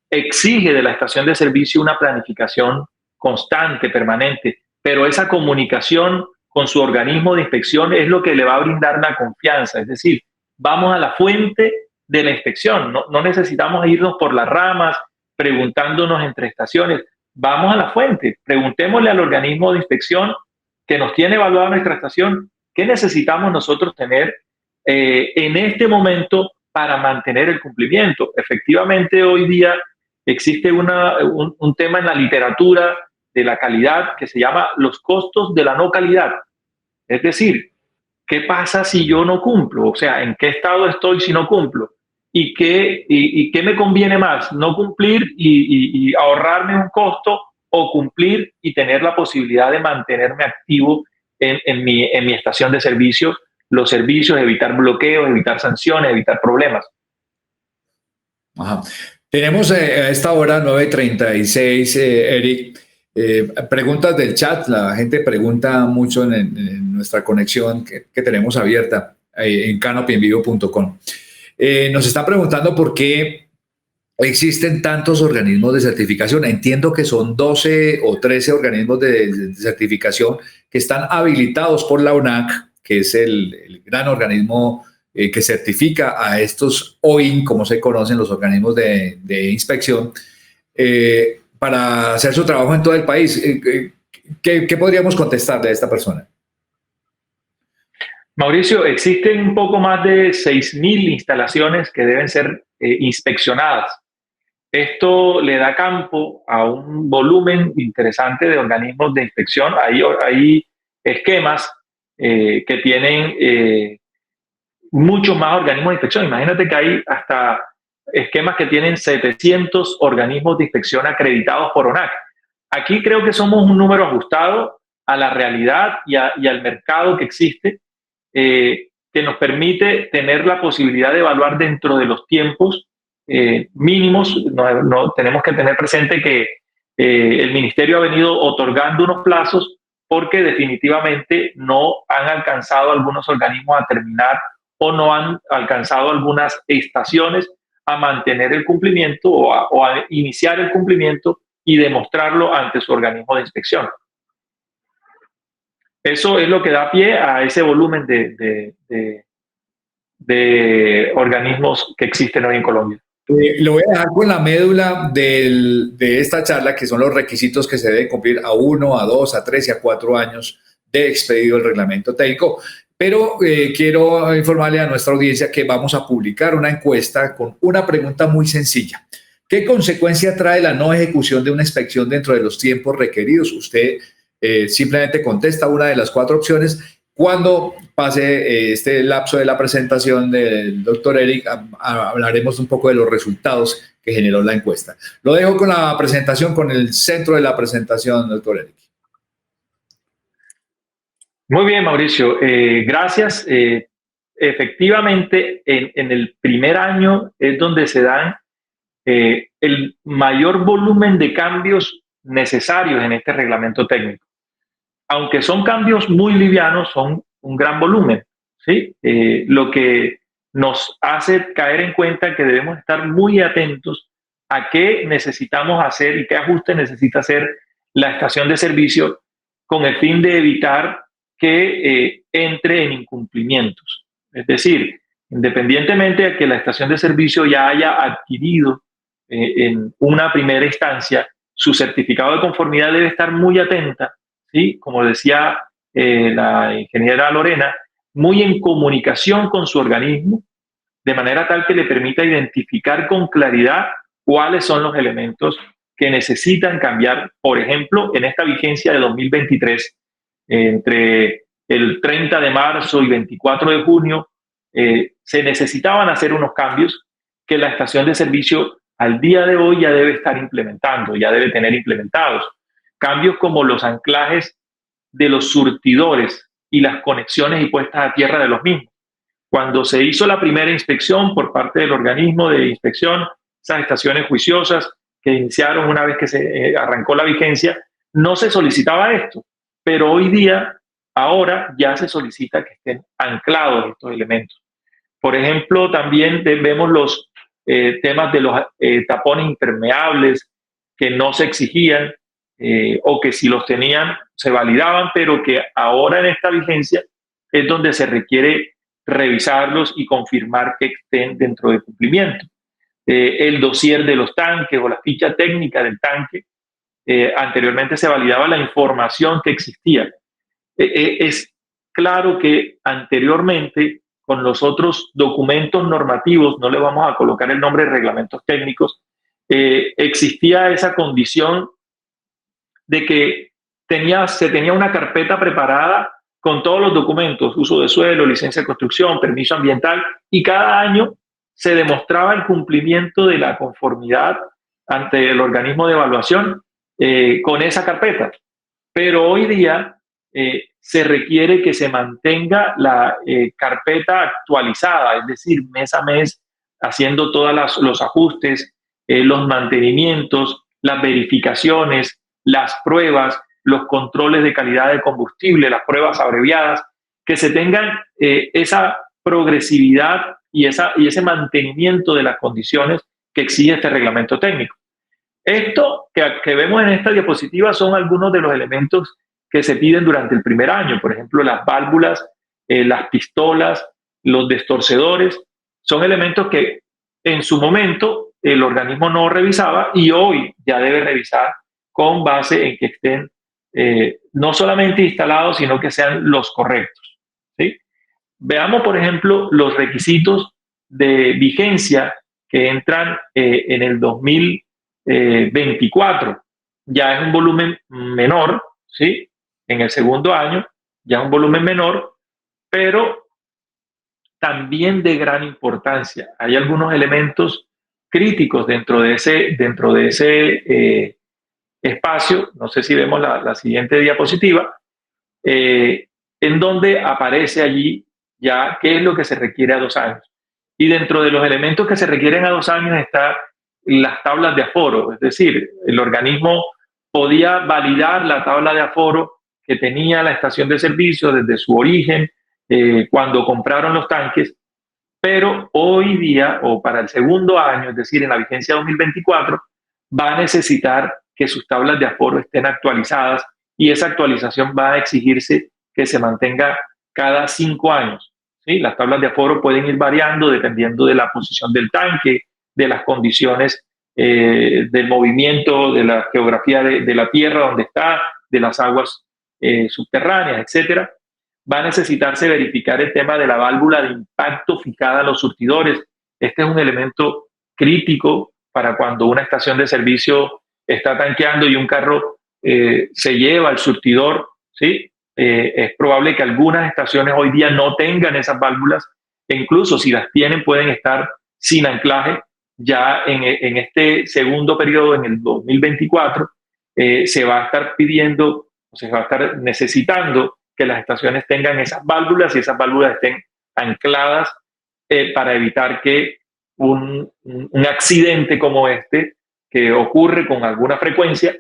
exige de la estación de servicio una planificación constante, permanente, pero esa comunicación con su organismo de inspección es lo que le va a brindar la confianza, es decir, vamos a la fuente de la inspección, no necesitamos irnos por las ramas preguntándonos entre estaciones, vamos a la fuente, preguntémosle al organismo de inspección que nos tiene evaluada nuestra estación, ¿qué necesitamos nosotros tener en este momento para mantener el cumplimiento. Efectivamente, hoy día existe un tema en la literatura de la calidad que se llama los costos de la no calidad. Es decir, ¿qué pasa si yo no cumplo? O sea, ¿en qué estado estoy si no cumplo? ¿Y qué me conviene más? ¿No cumplir y ahorrarme un costo, o cumplir y tener la posibilidad de mantenerme activo en mi estación de servicio, los servicios, evitar bloqueos, evitar sanciones, evitar problemas? Ajá. Tenemos a esta hora 9:36, Eric, preguntas del chat. La gente pregunta mucho en nuestra conexión que tenemos abierta en canopyenvivo.com. Nos está preguntando por qué existen tantos organismos de certificación. Entiendo que son 12 o 13 organismos de certificación que están habilitados por la ONAC, que es el gran organismo que certifica a estos OIN, como se conocen los organismos de inspección, para hacer su trabajo en todo el país. ¿Qué podríamos contestarle a esta persona? Mauricio, existen un poco más de 6.000 instalaciones que deben ser inspeccionadas. Esto le da campo a un volumen interesante de organismos de inspección. Hay esquemas que tienen muchos más organismos de inspección. Imagínate que hay hasta esquemas que tienen 700 organismos de inspección acreditados por ONAC. Aquí creo que somos un número ajustado a la realidad y al mercado que existe, que nos permite tener la posibilidad de evaluar dentro de los tiempos mínimos. No tenemos que tener presente que el ministerio ha venido otorgando unos plazos porque definitivamente no han alcanzado algunos organismos a terminar, o no han alcanzado algunas estaciones a mantener el cumplimiento o a iniciar el cumplimiento y demostrarlo ante su organismo de inspección. Eso es lo que da pie a ese volumen de organismos que existen hoy en Colombia. Lo voy a dejar con la médula de esta charla, que son los requisitos que se deben cumplir a 1, a 2, a 3 y a 4 años de expedido el reglamento técnico. Pero quiero informarle a nuestra audiencia que vamos a publicar una encuesta con una pregunta muy sencilla. ¿Qué consecuencia trae la no ejecución de una inspección dentro de los tiempos requeridos? Usted simplemente contesta una de las 4 opciones. Cuando pase este lapso de la presentación del doctor Eric, hablaremos un poco de los resultados que generó la encuesta. Lo dejo con la presentación, con el centro de la presentación, doctor Eric. Muy bien, Mauricio. Gracias. Efectivamente, en el primer año es donde se dan el mayor volumen de cambios necesarios en este reglamento técnico. Aunque son cambios muy livianos, son un gran volumen, ¿sí? Lo que nos hace caer en cuenta que debemos estar muy atentos a qué necesitamos hacer y qué ajuste necesita hacer la estación de servicio, con el fin de evitar que entre en incumplimientos. Es decir, independientemente de que la estación de servicio ya haya adquirido en una primera instancia su certificado de conformidad, debe estar muy atenta, ¿sí? Como decía la ingeniera Lorena, muy en comunicación con su organismo, de manera tal que le permita identificar con claridad cuáles son los elementos que necesitan cambiar. Por ejemplo, en esta vigencia de 2023, entre el 30 de marzo y 24 de junio, se necesitaban hacer unos cambios que la estación de servicio al día de hoy ya debe estar implementando, ya debe tener implementados. Cambios como los anclajes de los surtidores y las conexiones y puestas a tierra de los mismos. Cuando se hizo la primera inspección por parte del organismo de inspección, esas estaciones juiciosas que iniciaron una vez que se arrancó la vigencia, no se solicitaba esto, pero hoy día, ahora ya se solicita que estén anclados estos elementos. Por ejemplo, también vemos los temas de los tapones impermeables que no se exigían, o que si los tenían se validaban, pero que ahora en esta vigencia es donde se requiere revisarlos y confirmar que estén dentro de cumplimiento. El dossier de los tanques o la ficha técnica del tanque, anteriormente se validaba la información que existía. Es claro que anteriormente con los otros documentos normativos, no le vamos a colocar el nombre de reglamentos técnicos, existía esa condición de que se tenía una carpeta preparada con todos los documentos, uso de suelo, licencia de construcción, permiso ambiental, y cada año se demostraba el cumplimiento de la conformidad ante el organismo de evaluación con esa carpeta. Pero hoy día se requiere que se mantenga la carpeta actualizada, es decir, mes a mes, haciendo todos los ajustes, los mantenimientos, las verificaciones, las pruebas, los controles de calidad de combustible, las pruebas abreviadas, que se tengan esa progresividad y ese mantenimiento de las condiciones que exige este reglamento técnico. Esto que vemos en esta diapositiva son algunos de los elementos que se piden durante el primer año. Por ejemplo, las válvulas, las pistolas, los destorcedores, son elementos que en su momento el organismo no revisaba y hoy ya debe revisar con base en que estén no solamente instalados, sino que sean los correctos, ¿sí? Veamos, por ejemplo, los requisitos de vigencia que entran en el 2024. Ya es un volumen menor, ¿sí? En el segundo año ya es un volumen menor, pero también de gran importancia. Hay algunos elementos críticos dentro de ese espacio. No sé si vemos la siguiente diapositiva, en donde aparece allí ya qué es lo que se requiere a 2 años. Y dentro de los elementos que se requieren a 2 años está las tablas de aforo, es decir, el organismo podía validar la tabla de aforo que tenía la estación de servicio desde su origen, cuando compraron los tanques, pero hoy día, o para el segundo año, es decir, en la vigencia 2024, va a necesitar que sus tablas de aforo estén actualizadas y esa actualización va a exigirse que se mantenga cada 5 años. ¿Sí? Las tablas de aforo pueden ir variando dependiendo de la posición del tanque, de las condiciones del movimiento, de la geografía de la tierra donde está, de las aguas subterráneas, etcétera. Va a necesitarse verificar el tema de la válvula de impacto fijada a los surtidores. Este es un elemento crítico para cuando una estación de servicio está tanqueando y un carro se lleva al surtidor, ¿sí? Es probable que algunas estaciones hoy día no tengan esas válvulas, e incluso si las tienen pueden estar sin anclaje. Ya en este segundo periodo, en el 2024, se va a estar pidiendo, o se va a estar necesitando que las estaciones tengan esas válvulas y esas válvulas estén ancladas para evitar que un accidente como este, que ocurre con alguna frecuencia,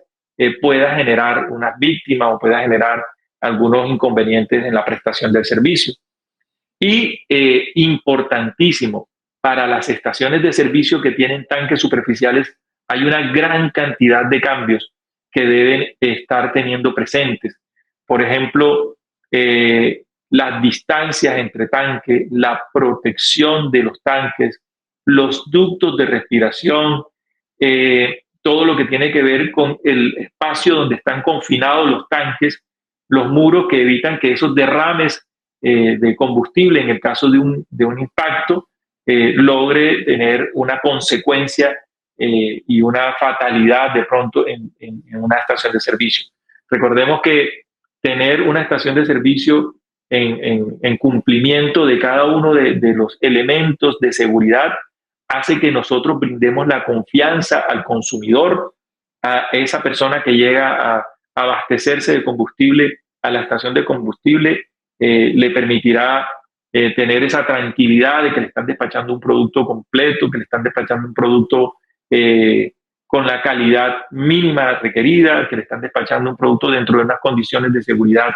pueda generar una víctima o pueda generar algunos inconvenientes en la prestación del servicio. Y importantísimo, para las estaciones de servicio que tienen tanques superficiales, hay una gran cantidad de cambios que deben estar teniendo presentes. Por ejemplo, las distancias entre tanques, la protección de los tanques, los ductos de respiración, todo lo que tiene que ver con el espacio donde están confinados los tanques, los muros que evitan que esos derrames de combustible, en el caso de un impacto, logre tener una consecuencia y una fatalidad de pronto en una estación de servicio. Recordemos que tener una estación de servicio en cumplimiento de cada uno de los elementos de seguridad hace que nosotros brindemos la confianza al consumidor, a esa persona que llega a abastecerse de combustible a la estación de combustible, le permitirá tener esa tranquilidad de que le están despachando un producto completo, que le están despachando un producto con la calidad mínima requerida, que le están despachando un producto dentro de unas condiciones de seguridad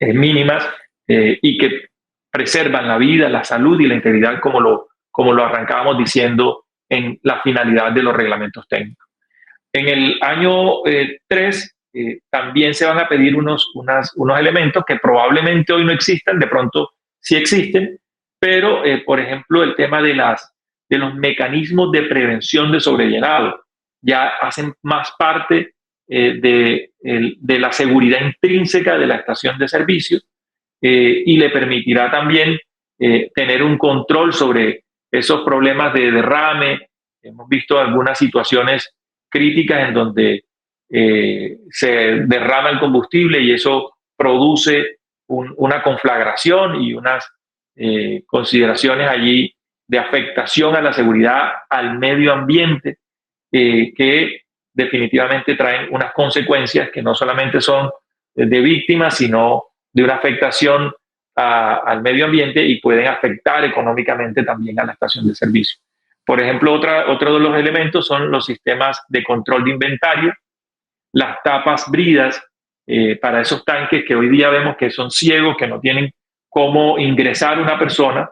mínimas y que preservan la vida, la salud y la integridad, como lo arrancábamos diciendo en la finalidad de los reglamentos técnicos. En el año 3 también se van a pedir unos elementos que probablemente hoy no existan, de pronto sí existen, pero por ejemplo el tema de los mecanismos de prevención de sobrellenado ya hacen más parte de la seguridad intrínseca de la estación de servicio y le permitirá también tener un control sobre esos problemas de derrame. Hemos visto algunas situaciones críticas en donde se derrama el combustible y eso produce una conflagración y unas consideraciones allí de afectación a la seguridad, al medio ambiente, que definitivamente traen unas consecuencias que no solamente son de víctimas, sino de una afectación al medio ambiente y pueden afectar económicamente también a la estación de servicio. Por ejemplo, otro de los elementos son los sistemas de control de inventario, las tapas bridas para esos tanques que hoy día vemos que son ciegos, que no tienen cómo ingresar una persona.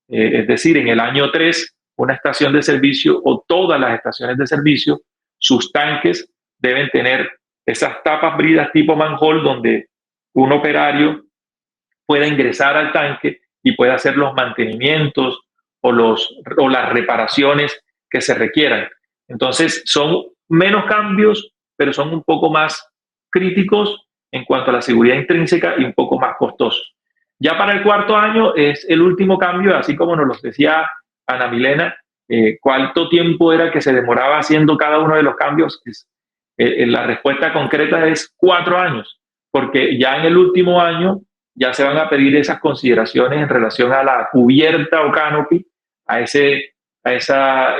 Es decir, en el año 3, una estación de servicio o todas las estaciones de servicio, sus tanques deben tener esas tapas bridas tipo manhole donde un operario pueda ingresar al tanque y pueda hacer los mantenimientos o las reparaciones que se requieran. Entonces, son menos cambios, pero son un poco más críticos en cuanto a la seguridad intrínseca y un poco más costosos. Ya para el cuarto año es el último cambio, así como nos lo decía Ana Milena, cuánto tiempo era que se demoraba haciendo cada uno de los cambios. La respuesta concreta es 4 años, porque ya en el último año ya se van a pedir esas consideraciones en relación a la cubierta o canopy, a esa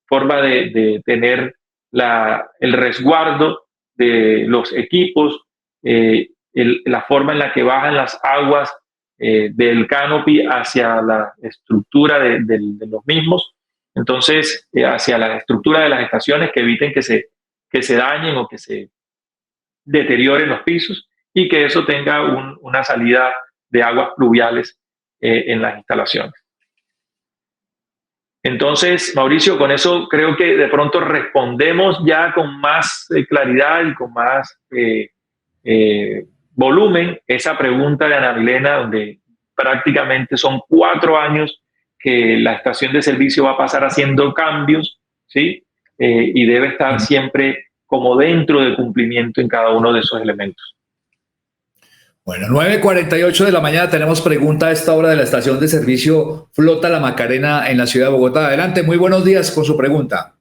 forma de tener el resguardo de los equipos, la forma en la que bajan las aguas del canopy hacia la estructura de los mismos, entonces hacia la estructura de las estaciones, que eviten que se dañen o que se deterioren los pisos y que eso tenga una salida de aguas pluviales en las instalaciones. Entonces, Mauricio, con eso creo que de pronto respondemos ya con más claridad y con más volumen esa pregunta de Ana Milena, donde prácticamente son 4 años que la estación de servicio va a pasar haciendo cambios, ¿sí? Y debe estar siempre como dentro del cumplimiento en cada uno de esos elementos. Bueno, 9:48 de la mañana tenemos pregunta a esta hora de la estación de servicio Flota La Macarena en la ciudad de Bogotá. Adelante, muy buenos días con su pregunta.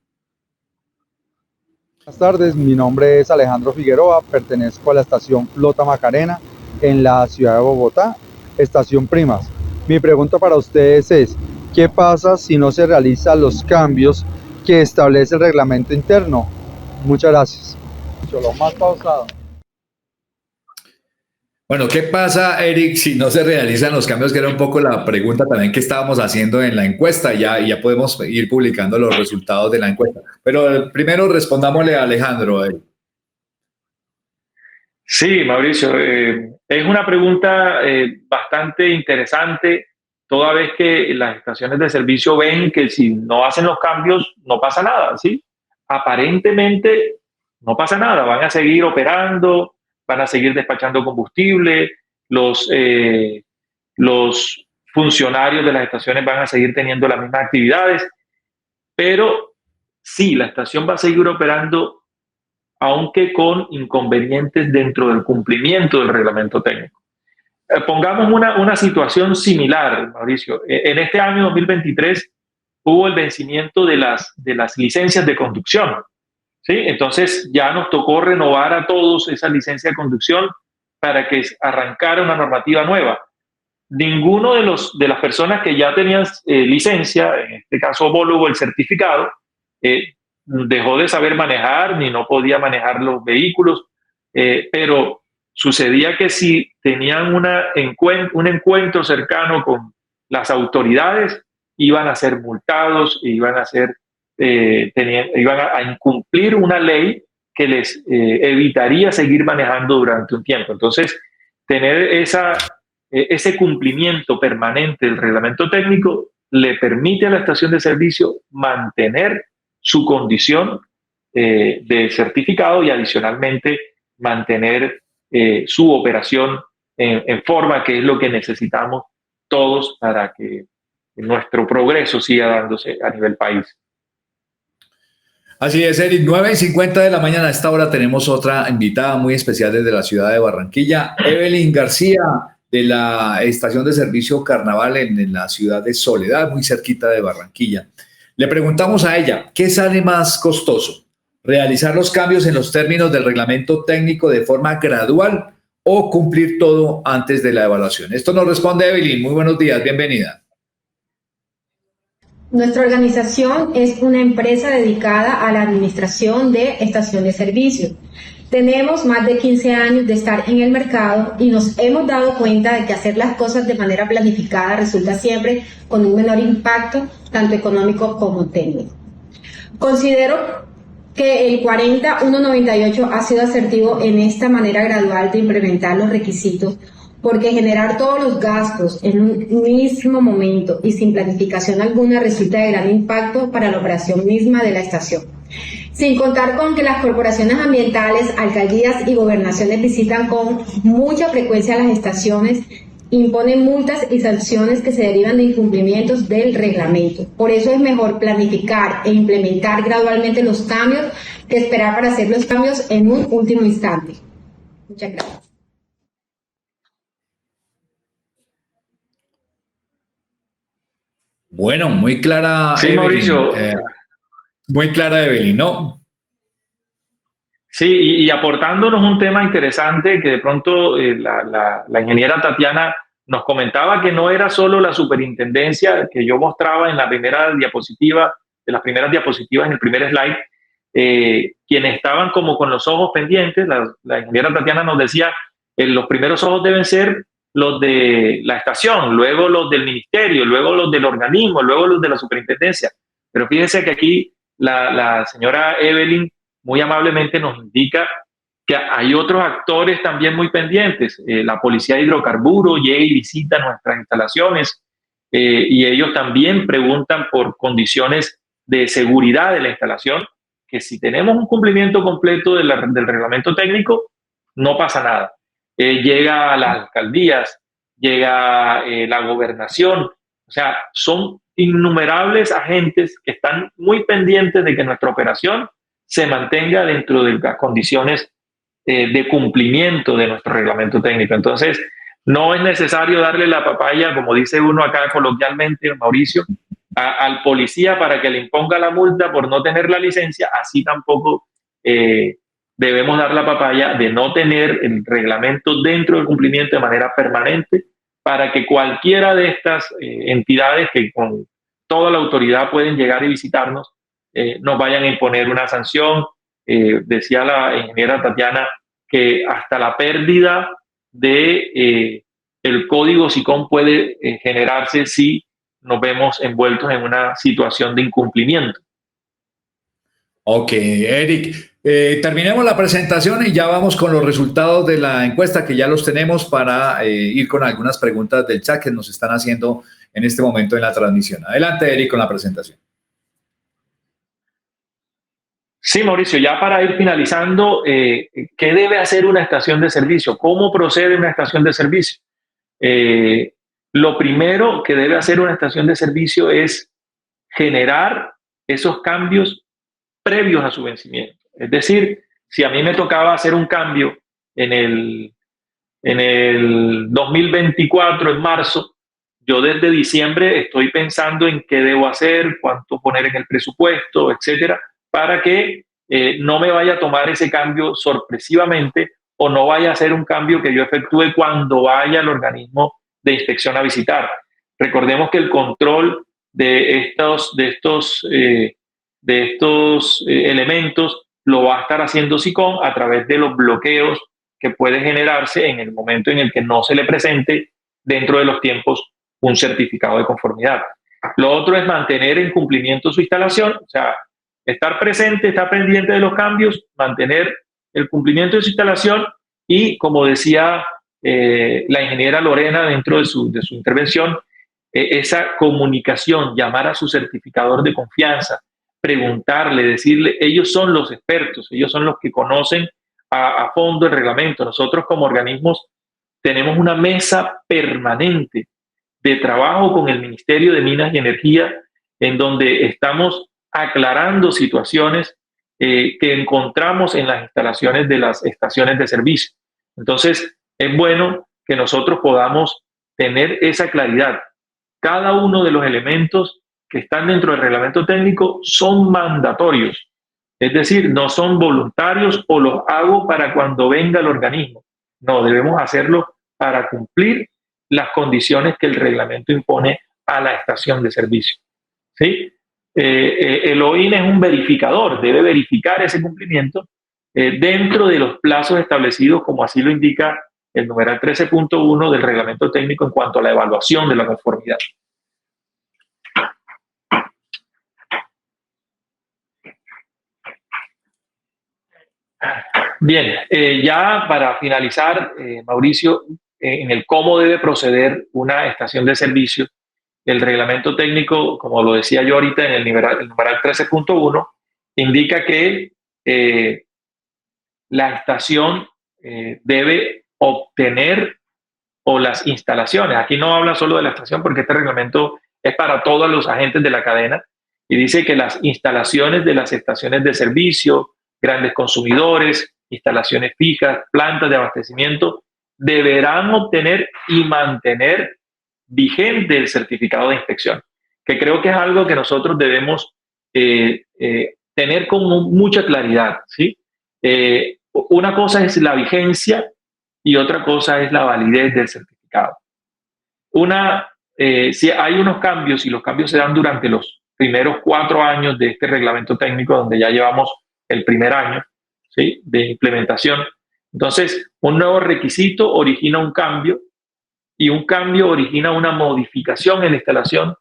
Buenas tardes, mi nombre es Alejandro Figueroa, pertenezco a la estación Flota Macarena en la ciudad de Bogotá, estación Primas. Mi pregunta para ustedes es, ¿qué pasa si no se realizan los cambios que establece el reglamento interno? Muchas gracias. Lo más pausado. Bueno, ¿qué pasa, Eric, si no se realizan los cambios? Que era un poco la pregunta también que estábamos haciendo en la encuesta. Ya podemos ir publicando los resultados de la encuesta. Pero primero respondámosle a Alejandro. Sí, Mauricio, es una pregunta bastante interesante, toda vez que las estaciones de servicio ven que si no hacen los cambios no pasa nada, ¿sí? Aparentemente no pasa nada, van a seguir operando, van a seguir despachando combustible, los funcionarios de las estaciones van a seguir teniendo las mismas actividades, pero sí, la estación va a seguir operando, aunque con inconvenientes dentro del cumplimiento del reglamento técnico. Pongamos una situación similar, Mauricio. En este año 2023 hubo el vencimiento de las licencias de conducción, ¿sí? Entonces ya nos tocó renovar a todos esa licencia de conducción para que arrancara una normativa nueva. Ninguno de las personas que ya tenían licencia, en este caso homólogo, el certificado, dejó de saber manejar ni no podía manejar los vehículos, pero sucedía que si tenían un encuentro cercano con las autoridades, iban a ser multados, iban a incumplir una ley que les evitaría seguir manejando durante un tiempo. Entonces, tener ese cumplimiento permanente del reglamento técnico le permite a la estación de servicio mantener su condición de certificado y adicionalmente mantener su operación en forma, que es lo que necesitamos todos para que nuestro progreso siga dándose a nivel país. Así es, Eric, 9:50 de la mañana. A esta hora tenemos otra invitada muy especial desde la ciudad de Barranquilla, Evelyn García, de la estación de servicio Carnaval en la ciudad de Soledad, muy cerquita de Barranquilla. Le preguntamos a ella, ¿qué sale más costoso? ¿Realizar los cambios en los términos del reglamento técnico de forma gradual o cumplir todo antes de la evaluación? Esto nos responde Evelyn. Muy buenos días, bienvenida. Nuestra organización es una empresa dedicada a la administración de estación de servicio. Tenemos más de 15 años de estar en el mercado y nos hemos dado cuenta de que hacer las cosas de manera planificada resulta siempre con un menor impacto, tanto económico como técnico. Considero que el 40198 ha sido asertivo en esta manera gradual de implementar los requisitos, porque generar todos los gastos en un mismo momento y sin planificación alguna resulta de gran impacto para la operación misma de la estación. Sin contar con que las corporaciones ambientales, alcaldías y gobernaciones visitan con mucha frecuencia las estaciones, imponen multas y sanciones que se derivan de incumplimientos del reglamento. Por eso es mejor planificar e implementar gradualmente los cambios que esperar para hacer los cambios en un último instante. Muchas gracias. Bueno, muy clara. Sí, Evelyn. Mauricio. Muy clara, Evelyn, ¿no? Sí, y aportándonos un tema interesante que de pronto la ingeniera Tatiana nos comentaba, que no era solo la superintendencia que yo mostraba en la primera diapositiva, de las primeras diapositivas en el primer slide, quienes estaban como con los ojos pendientes. La ingeniera Tatiana nos decía, los primeros ojos deben ser los de la estación, luego los del ministerio, luego los del organismo, luego los de la superintendencia. Pero fíjense que aquí la señora Evelyn muy amablemente nos indica que hay otros actores también muy pendientes. La Policía de Hidrocarburos llega y visita nuestras instalaciones, y ellos también preguntan por condiciones de seguridad de la instalación, que si tenemos un cumplimiento completo del reglamento técnico, no pasa nada. Llega a las alcaldías, llega la gobernación, o sea, son innumerables agentes que están muy pendientes de que nuestra operación se mantenga dentro de las condiciones de cumplimiento de nuestro reglamento técnico. Entonces, no es necesario darle la papaya, como dice uno acá coloquialmente, Mauricio, al policía para que le imponga la multa por no tener la licencia. Así tampoco debemos dar la papaya de no tener el reglamento dentro del cumplimiento de manera permanente, para que cualquiera de estas entidades que con toda la autoridad pueden llegar y visitarnos, nos vayan a imponer una sanción. Decía la ingeniera Tatiana que hasta la pérdida de el código SICOM puede generarse si nos vemos envueltos en una situación de incumplimiento. Ok, Eric, terminemos la presentación y ya vamos con los resultados de la encuesta, que ya los tenemos, para ir con algunas preguntas del chat que nos están haciendo en este momento en la transmisión. Adelante, Eric, con la presentación. Sí, Mauricio, ya para ir finalizando, ¿qué debe hacer una estación de servicio? ¿Cómo procede una estación de servicio? Lo primero que debe hacer una estación de servicio es generar esos cambios previos a su vencimiento. Es decir, si a mí me tocaba hacer un cambio en el 2024, en marzo, yo desde diciembre estoy pensando en qué debo hacer, cuánto poner en el presupuesto, etcétera, para que no me vaya a tomar ese cambio sorpresivamente, o no vaya a ser un cambio que yo efectúe cuando vaya al organismo de inspección a visitar. Recordemos que el control de estos elementos lo va a estar haciendo SICOM a través de los bloqueos que pueden generarse en el momento en el que no se le presente dentro de los tiempos un certificado de conformidad. Lo otro es mantener en cumplimiento su instalación, o sea, estar presente, estar pendiente de los cambios, mantener el cumplimiento de su instalación y, como decía la ingeniera Lorena dentro de su intervención, esa comunicación, llamar a su certificador de confianza, preguntarle, decirle, ellos son los expertos, ellos son los que conocen a fondo el reglamento. Nosotros como organismos tenemos una mesa permanente de trabajo con el Ministerio de Minas y Energía, en donde estamos aclarando situaciones que encontramos en las instalaciones de las estaciones de servicio. Entonces, es bueno que nosotros podamos tener esa claridad. Cada uno de los elementos que están dentro del reglamento técnico son mandatorios, es decir, no son voluntarios o los hago para cuando venga el organismo. No, debemos hacerlo para cumplir las condiciones que el reglamento impone a la estación de servicio. ¿Sí? El OIN es un verificador, debe verificar ese cumplimiento dentro de los plazos establecidos, como así lo indica el numeral 13.1 del reglamento técnico en cuanto a la evaluación de la conformidad. Bien, ya para finalizar, Mauricio, en el cómo debe proceder una estación de servicio, el reglamento técnico, como lo decía yo ahorita en el numeral 13.1, indica que la estación debe obtener, o las instalaciones, aquí no habla solo de la estación porque este reglamento es para todos los agentes de la cadena, y dice que las instalaciones de las estaciones de servicio, grandes consumidores, instalaciones fijas, plantas de abastecimiento, deberán obtener y mantener vigente el certificado de inspección, que creo que es algo que nosotros debemos tener con mucha claridad, ¿sí? Una cosa es la vigencia y otra cosa es la validez del certificado. Si hay unos cambios, y los cambios se dan durante los primeros 4 años de este reglamento técnico, donde ya llevamos el primer año, ¿sí?, de implementación. Entonces, un nuevo requisito origina un cambio, y un cambio origina una modificación en la instalación,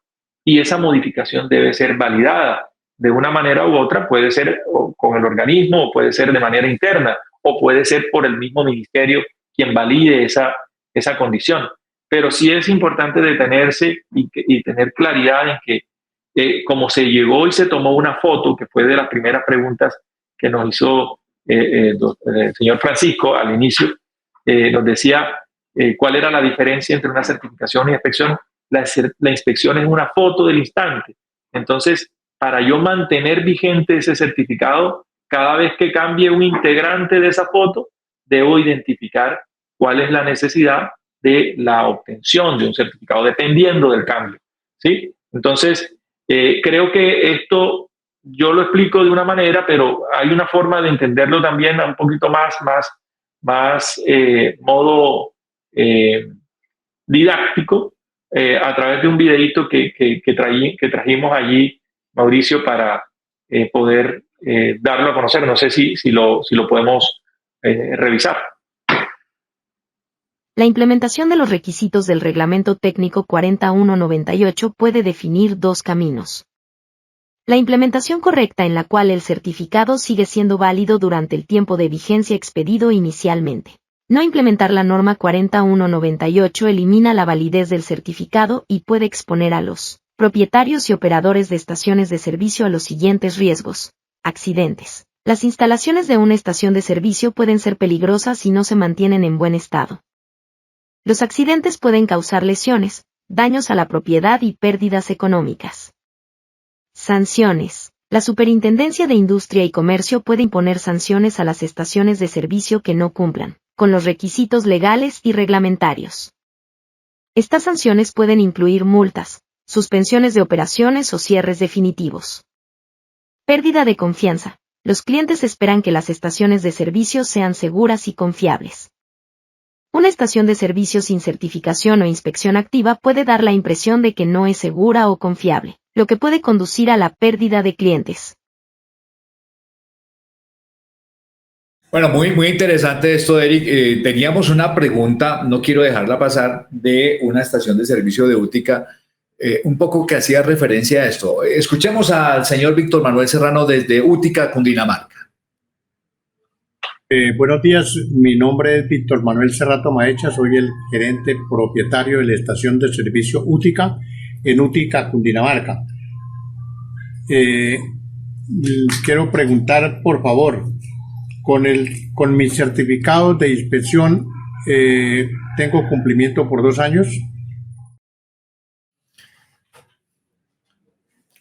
y esa modificación debe ser validada de una manera u otra. Puede ser con el organismo, o puede ser de manera interna, o puede ser por el mismo ministerio quien valide esa condición. Pero sí es importante detenerse y tener claridad en que como se llegó y se tomó una foto, que fue de las primeras preguntas que nos hizo el señor Francisco al inicio, nos decía cuál era la diferencia entre una certificación y inspección. La inspección es una foto del instante. Entonces, para yo mantener vigente ese certificado, cada vez que cambie un integrante de esa foto, debo identificar cuál es la necesidad de la obtención de un certificado, dependiendo del cambio, ¿sí? Entonces, creo que esto yo lo explico de una manera, pero hay una forma de entenderlo también un poquito más modo didáctico, a través de un videito que trajimos allí, Mauricio, para poder darlo a conocer. No sé si lo podemos revisar. La implementación de los requisitos del Reglamento Técnico 4198 puede definir 2 caminos. La implementación correcta, en la cual el certificado sigue siendo válido durante el tiempo de vigencia expedido inicialmente. No implementar la norma 4198 elimina la validez del certificado y puede exponer a los propietarios y operadores de estaciones de servicio a los siguientes riesgos. Accidentes. Las instalaciones de una estación de servicio pueden ser peligrosas si no se mantienen en buen estado. Los accidentes pueden causar lesiones, daños a la propiedad y pérdidas económicas. Sanciones. La Superintendencia de Industria y Comercio puede imponer sanciones a las estaciones de servicio que no cumplan con los requisitos legales y reglamentarios. Estas sanciones pueden incluir multas, suspensiones de operaciones o cierres definitivos. Pérdida de confianza. Los clientes esperan que las estaciones de servicio sean seguras y confiables. Una estación de servicio sin certificación o inspección activa puede dar la impresión de que no es segura o confiable, lo que puede conducir a la pérdida de clientes. Bueno, muy interesante esto, Eric. Teníamos una pregunta, no quiero dejarla pasar, de una estación de servicio de Útica, un poco que hacía referencia a esto. Escuchemos al señor Víctor Manuel Serrano desde Útica, Cundinamarca. Buenos días, mi nombre es Víctor Manuel Serrato Maecha, soy el gerente propietario de la estación de servicio Útica en Útica, Cundinamarca. Quiero preguntar, por favor, con mi certificado de inspección, ¿tengo cumplimiento por 2 años?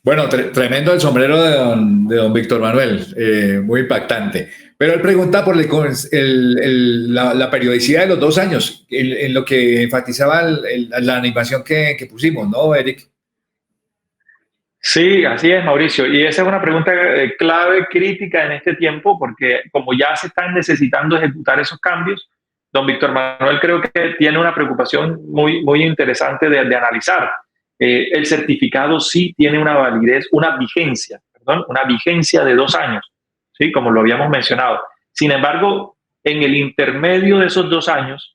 Bueno, tremendo el sombrero de don Víctor Manuel, muy impactante. Pero él pregunta por la periodicidad de los 2 años, en lo que enfatizaba la animación que pusimos, ¿no, Eric? Sí, así es, Mauricio. Y esa es una pregunta clave, crítica en este tiempo, porque como ya se están necesitando ejecutar esos cambios, don Víctor Manuel creo que tiene una preocupación muy, muy interesante de analizar. El certificado sí tiene una validez, una vigencia de 2 años, ¿sí? Como lo habíamos mencionado. Sin embargo, en el intermedio de esos 2 años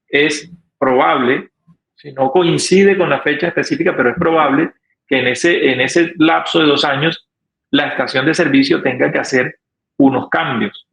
es probable, si no coincide con la fecha específica, pero es probable que en ese lapso de 2 años la estación de servicio tenga que hacer unos cambios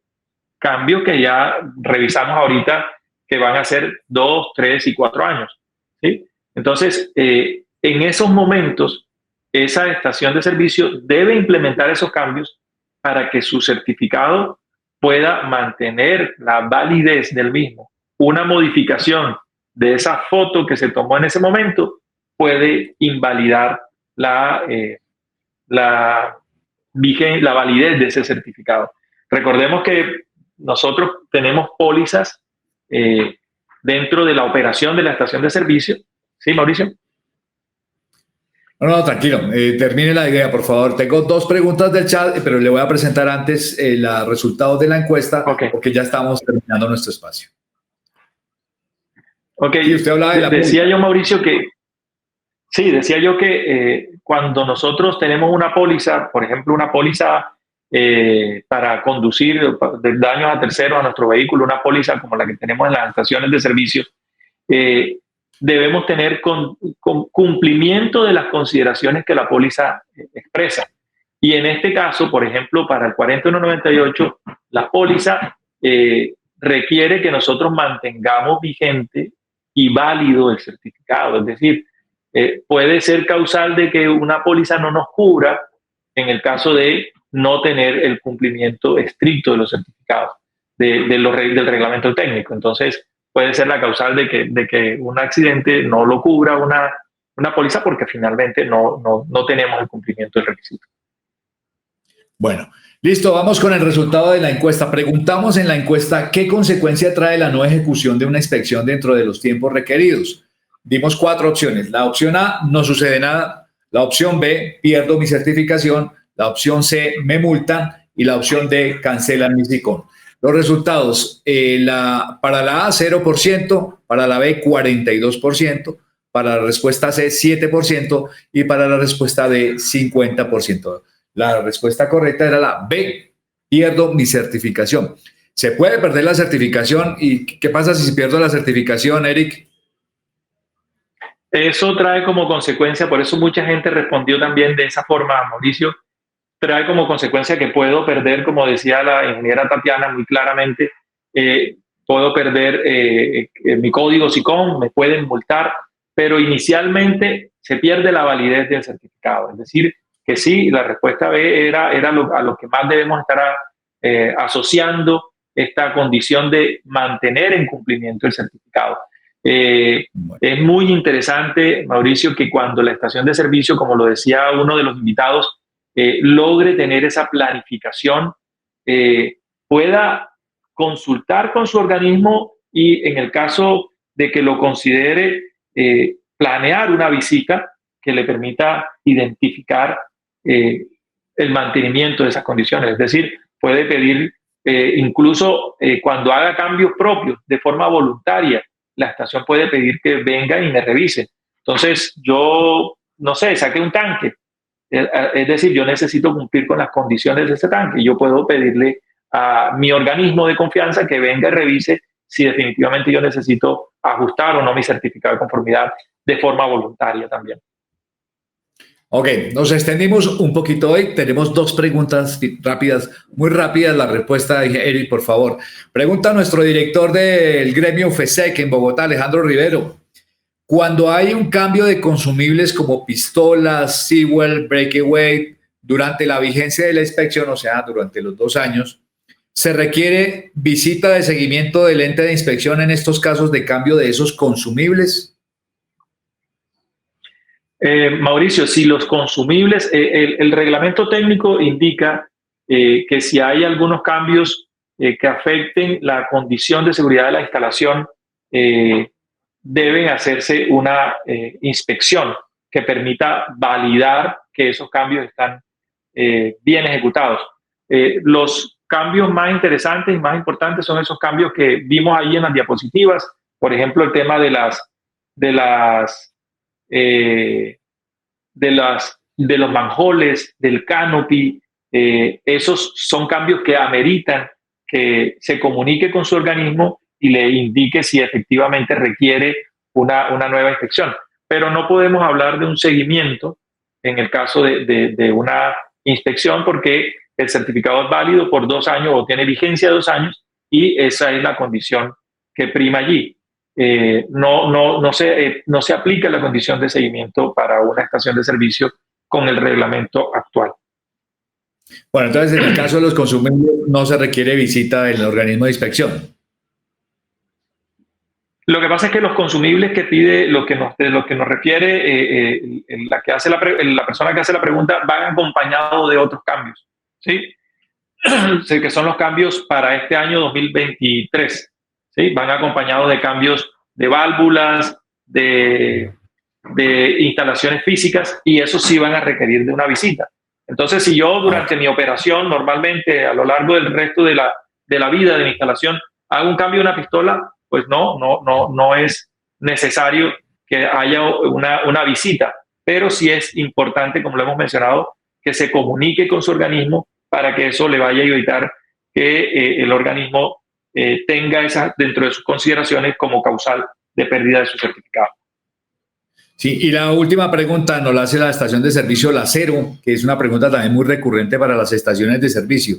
que ya revisamos ahorita, que van a ser 2, 3 y 4 años, ¿sí? Entonces, en esos momentos, esa estación de servicio debe implementar esos cambios para que su certificado pueda mantener la validez del mismo. Una modificación de esa foto que se tomó en ese momento puede invalidar la validez de ese certificado. Recordemos que nosotros tenemos pólizas dentro de la operación de la estación de servicio. ¿Sí, Mauricio? No, tranquilo. Termine la idea, por favor. Tengo 2 preguntas del chat, pero le voy a presentar antes los resultados de la encuesta, porque ya estamos terminando nuestro espacio. Ok. Sí, usted hablaba de decía yo, Mauricio, que cuando nosotros tenemos una póliza, por ejemplo, una póliza para conducir de daños a terceros a nuestro vehículo, una póliza como la que tenemos en las estaciones de servicio, debemos tener cumplimiento de las consideraciones que la póliza expresa. Y en este caso, por ejemplo, para el 4198, la póliza requiere que nosotros mantengamos vigente y válido el certificado. Es decir, puede ser causal de que una póliza no nos cubra en el caso de no tener el cumplimiento estricto de los certificados, del reglamento técnico. Entonces, puede ser la causal de que un accidente no lo cubra una póliza porque finalmente no tenemos el cumplimiento del requisito. Bueno, listo, vamos con el resultado de la encuesta. Preguntamos en la encuesta qué consecuencia trae la no ejecución de una inspección dentro de los tiempos requeridos. Dimos 4 opciones. La opción A, no sucede nada. La opción B, pierdo mi certificación. La opción C, me multan. Y la opción D, cancelan mi SICON. Los resultados, para la A, 0%, para la B, 42%, para la respuesta C, 7% y para la respuesta D, 50%. La respuesta correcta era la B, pierdo mi certificación. ¿Se puede perder la certificación? ¿Y qué pasa si pierdo la certificación, Eric? Eso trae como consecuencia, por eso mucha gente respondió también de esa forma, Mauricio, trae como consecuencia que puedo perder, como decía la ingeniera Tatiana muy claramente, puedo perder mi código SICON, me pueden multar, pero inicialmente se pierde la validez del certificado. Es decir, que sí, la respuesta B era a lo que más debemos estar asociando esta condición de mantener en cumplimiento el certificado. Es muy interesante, Mauricio, que cuando la estación de servicio, como lo decía uno de los invitados, logre tener esa planificación, pueda consultar con su organismo y en el caso de que lo considere, planear una visita que le permita identificar el mantenimiento de esas condiciones. Es decir, puede pedir incluso cuando haga cambios propios de forma voluntaria, la estación puede pedir que venga y me revise. Entonces, yo, no sé, saqué un tanque. Es decir, yo necesito cumplir con las condiciones de ese tanque. Yo puedo pedirle a mi organismo de confianza que venga y revise si definitivamente yo necesito ajustar o no mi certificado de conformidad de forma voluntaria también. Ok, nos extendimos un poquito hoy. Tenemos 2 preguntas rápidas, muy rápidas. La respuesta, Eric, por favor. Pregunta a nuestro director del gremio FESEC en Bogotá, Alejandro Rivero. Cuando hay un cambio de consumibles como pistolas, Sewell, breakaway, durante la vigencia de la inspección, o sea, durante los 2 años, ¿se requiere visita de seguimiento del ente de inspección en estos casos de cambio de esos consumibles? Mauricio, si los consumibles, el reglamento técnico indica que si hay algunos cambios que afecten la condición de seguridad de la instalación, deben hacerse una inspección que permita validar que esos cambios están bien ejecutados. Los cambios más interesantes y más importantes son esos cambios que vimos ahí en las diapositivas, por ejemplo, el tema de los manholes, del canopy. Esos son cambios que ameritan que se comunique con su organismo y le indique si efectivamente requiere una nueva inspección. Pero no podemos hablar de un seguimiento en el caso de una inspección, porque el certificado es válido por 2 años o tiene vigencia de 2 años, y esa es la condición que prima allí. No se aplica la condición de seguimiento para una estación de servicio con el reglamento actual. Bueno, entonces en el caso de los consumibles no se requiere visita del organismo de inspección. Lo que pasa es que los consumibles que pide, lo que nos refiere la persona que hace la pregunta, van acompañados de otros cambios, ¿sí? Sí, que son los cambios para este año 2023, ¿sí? Van acompañados de cambios de válvulas, de instalaciones físicas, y eso sí van a requerir de una visita. Entonces, si yo durante mi operación, normalmente a lo largo del resto de la vida de mi instalación, hago un cambio de una pistola, pues no es necesario que haya una visita, pero sí es importante, como lo hemos mencionado, que se comunique con su organismo para que eso le vaya a evitar que el organismo tenga esa dentro de sus consideraciones como causal de pérdida de su certificado. Sí, y la última pregunta nos la hace la estación de servicio La Cero, que es una pregunta también muy recurrente para las estaciones de servicio.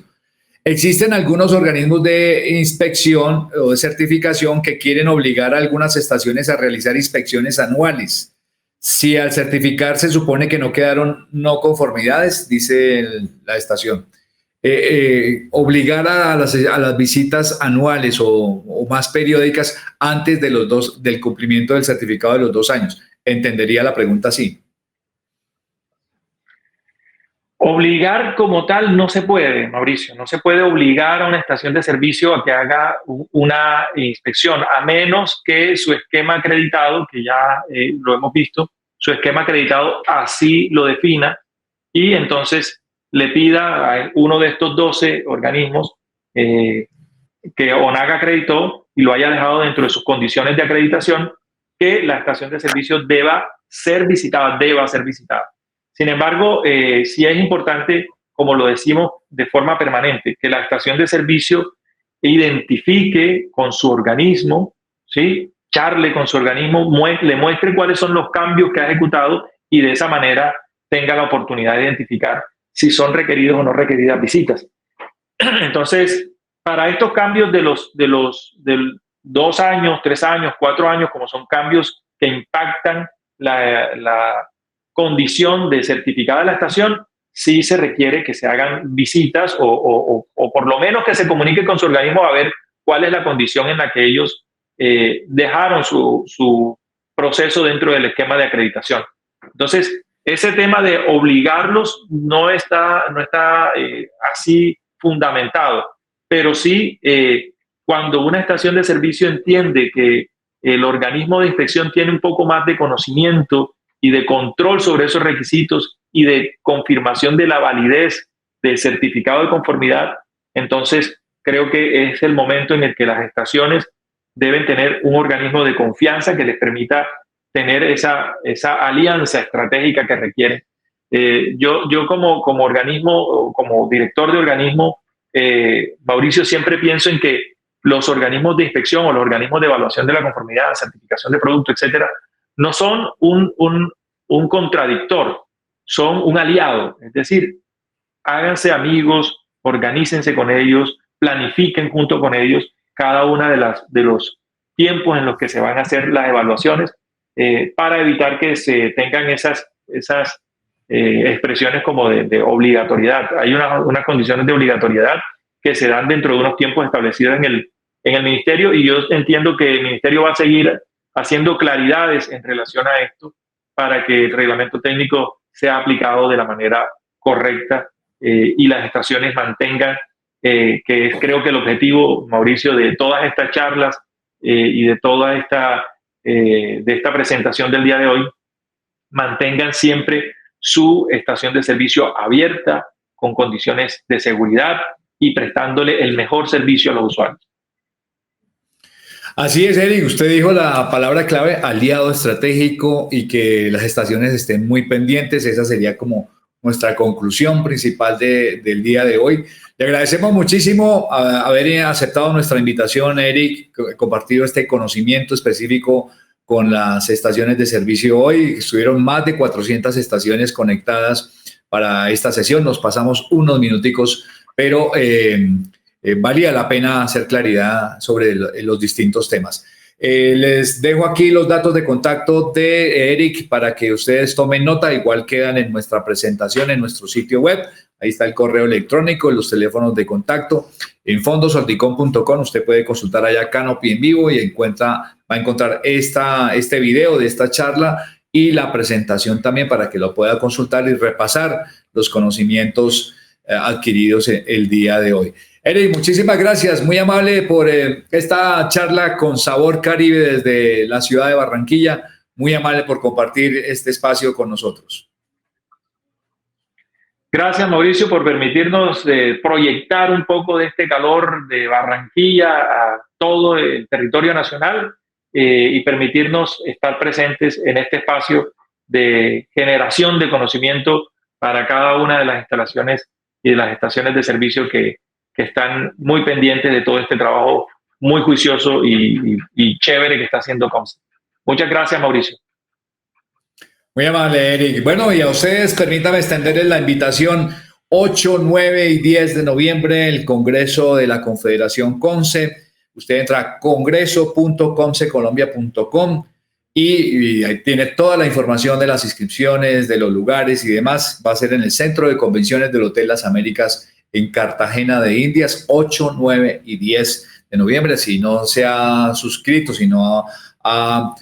Existen algunos organismos de inspección o de certificación que quieren obligar a algunas estaciones a realizar inspecciones anuales. Si al certificar se supone que no quedaron no conformidades, dice la estación. Obligar a las visitas anuales o más periódicas antes del cumplimiento del certificado de los 2 años. Entendería la pregunta así. Obligar como tal no se puede, Mauricio. No se puede obligar a una estación de servicio a que haga una inspección, a menos que su esquema acreditado, que ya lo hemos visto, su esquema acreditado así lo defina, y entonces le pida a uno de estos 12 organismos que ONAC acreditó y lo haya dejado dentro de sus condiciones de acreditación, que la estación de servicio deba ser visitada. Sin embargo, sí es importante, como lo decimos de forma permanente, que la estación de servicio identifique con su organismo, ¿sí? Charle con su organismo, le muestre cuáles son los cambios que ha ejecutado, y de esa manera tenga la oportunidad de identificar si son requeridos o no requeridas visitas. Entonces, para estos cambios de 2 años, 3 años, 4 años, como son cambios que impactan la condición de certificada de la estación, sí se requiere que se hagan visitas o por lo menos que se comunique con su organismo a ver cuál es la condición en la que ellos dejaron su proceso dentro del esquema de acreditación. Entonces, ese tema de obligarlos no está así fundamentado, pero sí cuando una estación de servicio entiende que el organismo de inspección tiene un poco más de conocimiento y de control sobre esos requisitos y de confirmación de la validez del certificado de conformidad, entonces creo que es el momento en el que las estaciones deben tener un organismo de confianza que les permita tener esa alianza estratégica que requieren. Yo como organismo, como director de organismo, Mauricio, siempre pienso en que los organismos de inspección o los organismos de evaluación de la conformidad, certificación de producto, etcétera, no son un contradictor, son un aliado. Es decir, háganse amigos, organícense con ellos, planifiquen junto con ellos cada una de los tiempos en los que se van a hacer las evaluaciones, para evitar que se tengan esas expresiones como de obligatoriedad. Hay unas condiciones de obligatoriedad que se dan dentro de unos tiempos establecidos en el ministerio, y yo entiendo que el ministerio va a seguir haciendo claridades en relación a esto para que el reglamento técnico sea aplicado de la manera correcta, y las estaciones mantengan que es creo que el objetivo, Mauricio, de todas estas charlas y de toda de esta presentación del día de hoy, mantengan siempre su estación de servicio abierta, con condiciones de seguridad y prestándole el mejor servicio a los usuarios. Así es, Eric, usted dijo la palabra clave, aliado estratégico, y que las estaciones estén muy pendientes. Esa sería como nuestra conclusión principal del día de hoy. Le agradecemos muchísimo haber aceptado nuestra invitación, Eric, compartido este conocimiento específico con las estaciones de servicio hoy. Estuvieron más de 400 estaciones conectadas para esta sesión. Nos pasamos unos minuticos, pero valía la pena hacer claridad sobre los distintos temas. Les dejo aquí los datos de contacto de Eric para que ustedes tomen nota. Igual quedan en nuestra presentación en nuestro sitio web. Ahí está el correo electrónico, los teléfonos de contacto. En fondosolticom.com usted puede consultar allá Canopy en vivo y va a encontrar este video de esta charla y la presentación también para que lo pueda consultar y repasar los conocimientos adquiridos el día de hoy. Eric, muchísimas gracias, muy amable por esta charla con sabor Caribe desde la ciudad de Barranquilla, muy amable por compartir este espacio con nosotros. Gracias, Mauricio, por permitirnos proyectar un poco de este calor de Barranquilla a todo el territorio nacional y permitirnos estar presentes en este espacio de generación de conocimiento para cada una de las instalaciones y de las estaciones de servicio que están muy pendientes de todo este trabajo muy juicioso y chévere que está haciendo Comsa. Muchas gracias, Mauricio. Muy amable, Eric. Bueno, y a ustedes permítame extenderles la invitación. 8, 9 y 10 de noviembre, el Congreso de la Confederación CONCE. Usted entra a congreso.concecolombia.com y ahí tiene toda la información de las inscripciones, de los lugares y demás. Va a ser en el Centro de Convenciones del Hotel Las Américas en Cartagena de Indias, 8, 9 y 10 de noviembre. Si no se ha suscrito, si no ha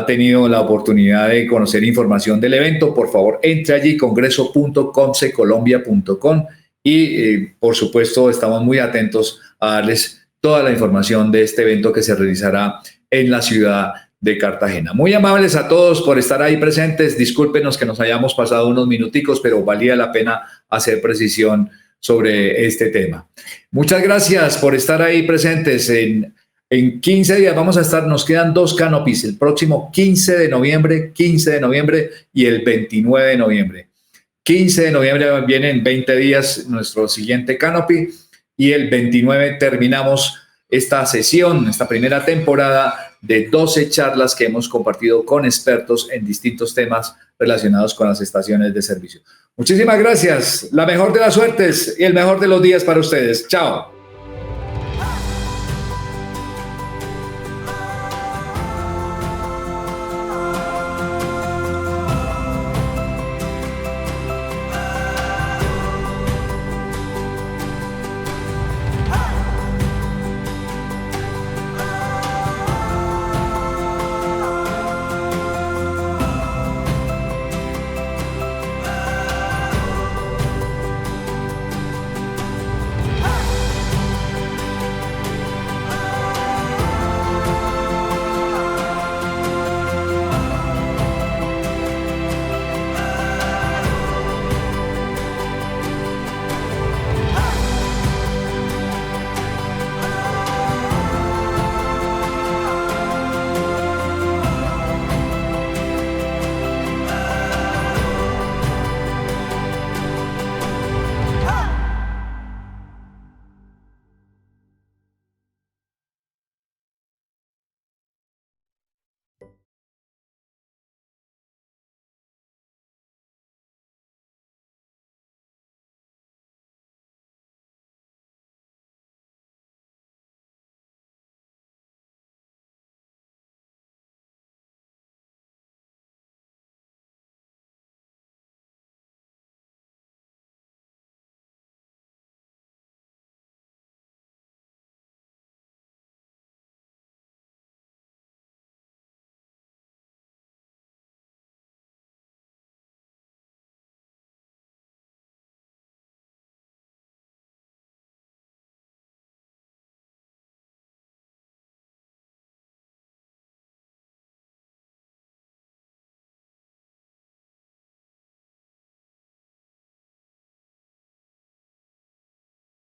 tenido la oportunidad de conocer información del evento, por favor, entre allí, congreso.concecolombia.com y, por supuesto, estamos muy atentos a darles toda la información de este evento que se realizará en la ciudad de Cartagena. Muy amables a todos por estar ahí presentes. Discúlpenos que nos hayamos pasado unos minuticos, pero valía la pena hacer precisión sobre este tema. Muchas gracias por estar ahí presentes. En 15 días vamos a estar, nos quedan 2 canopies, el próximo 15 de noviembre y el 29 de noviembre. 15 de noviembre viene en 20 días nuestro siguiente canopy y el 29 terminamos esta sesión, esta primera temporada de 12 charlas que hemos compartido con expertos en distintos temas relacionados con las estaciones de servicio. Muchísimas gracias, la mejor de las suertes y el mejor de los días para ustedes. Chao.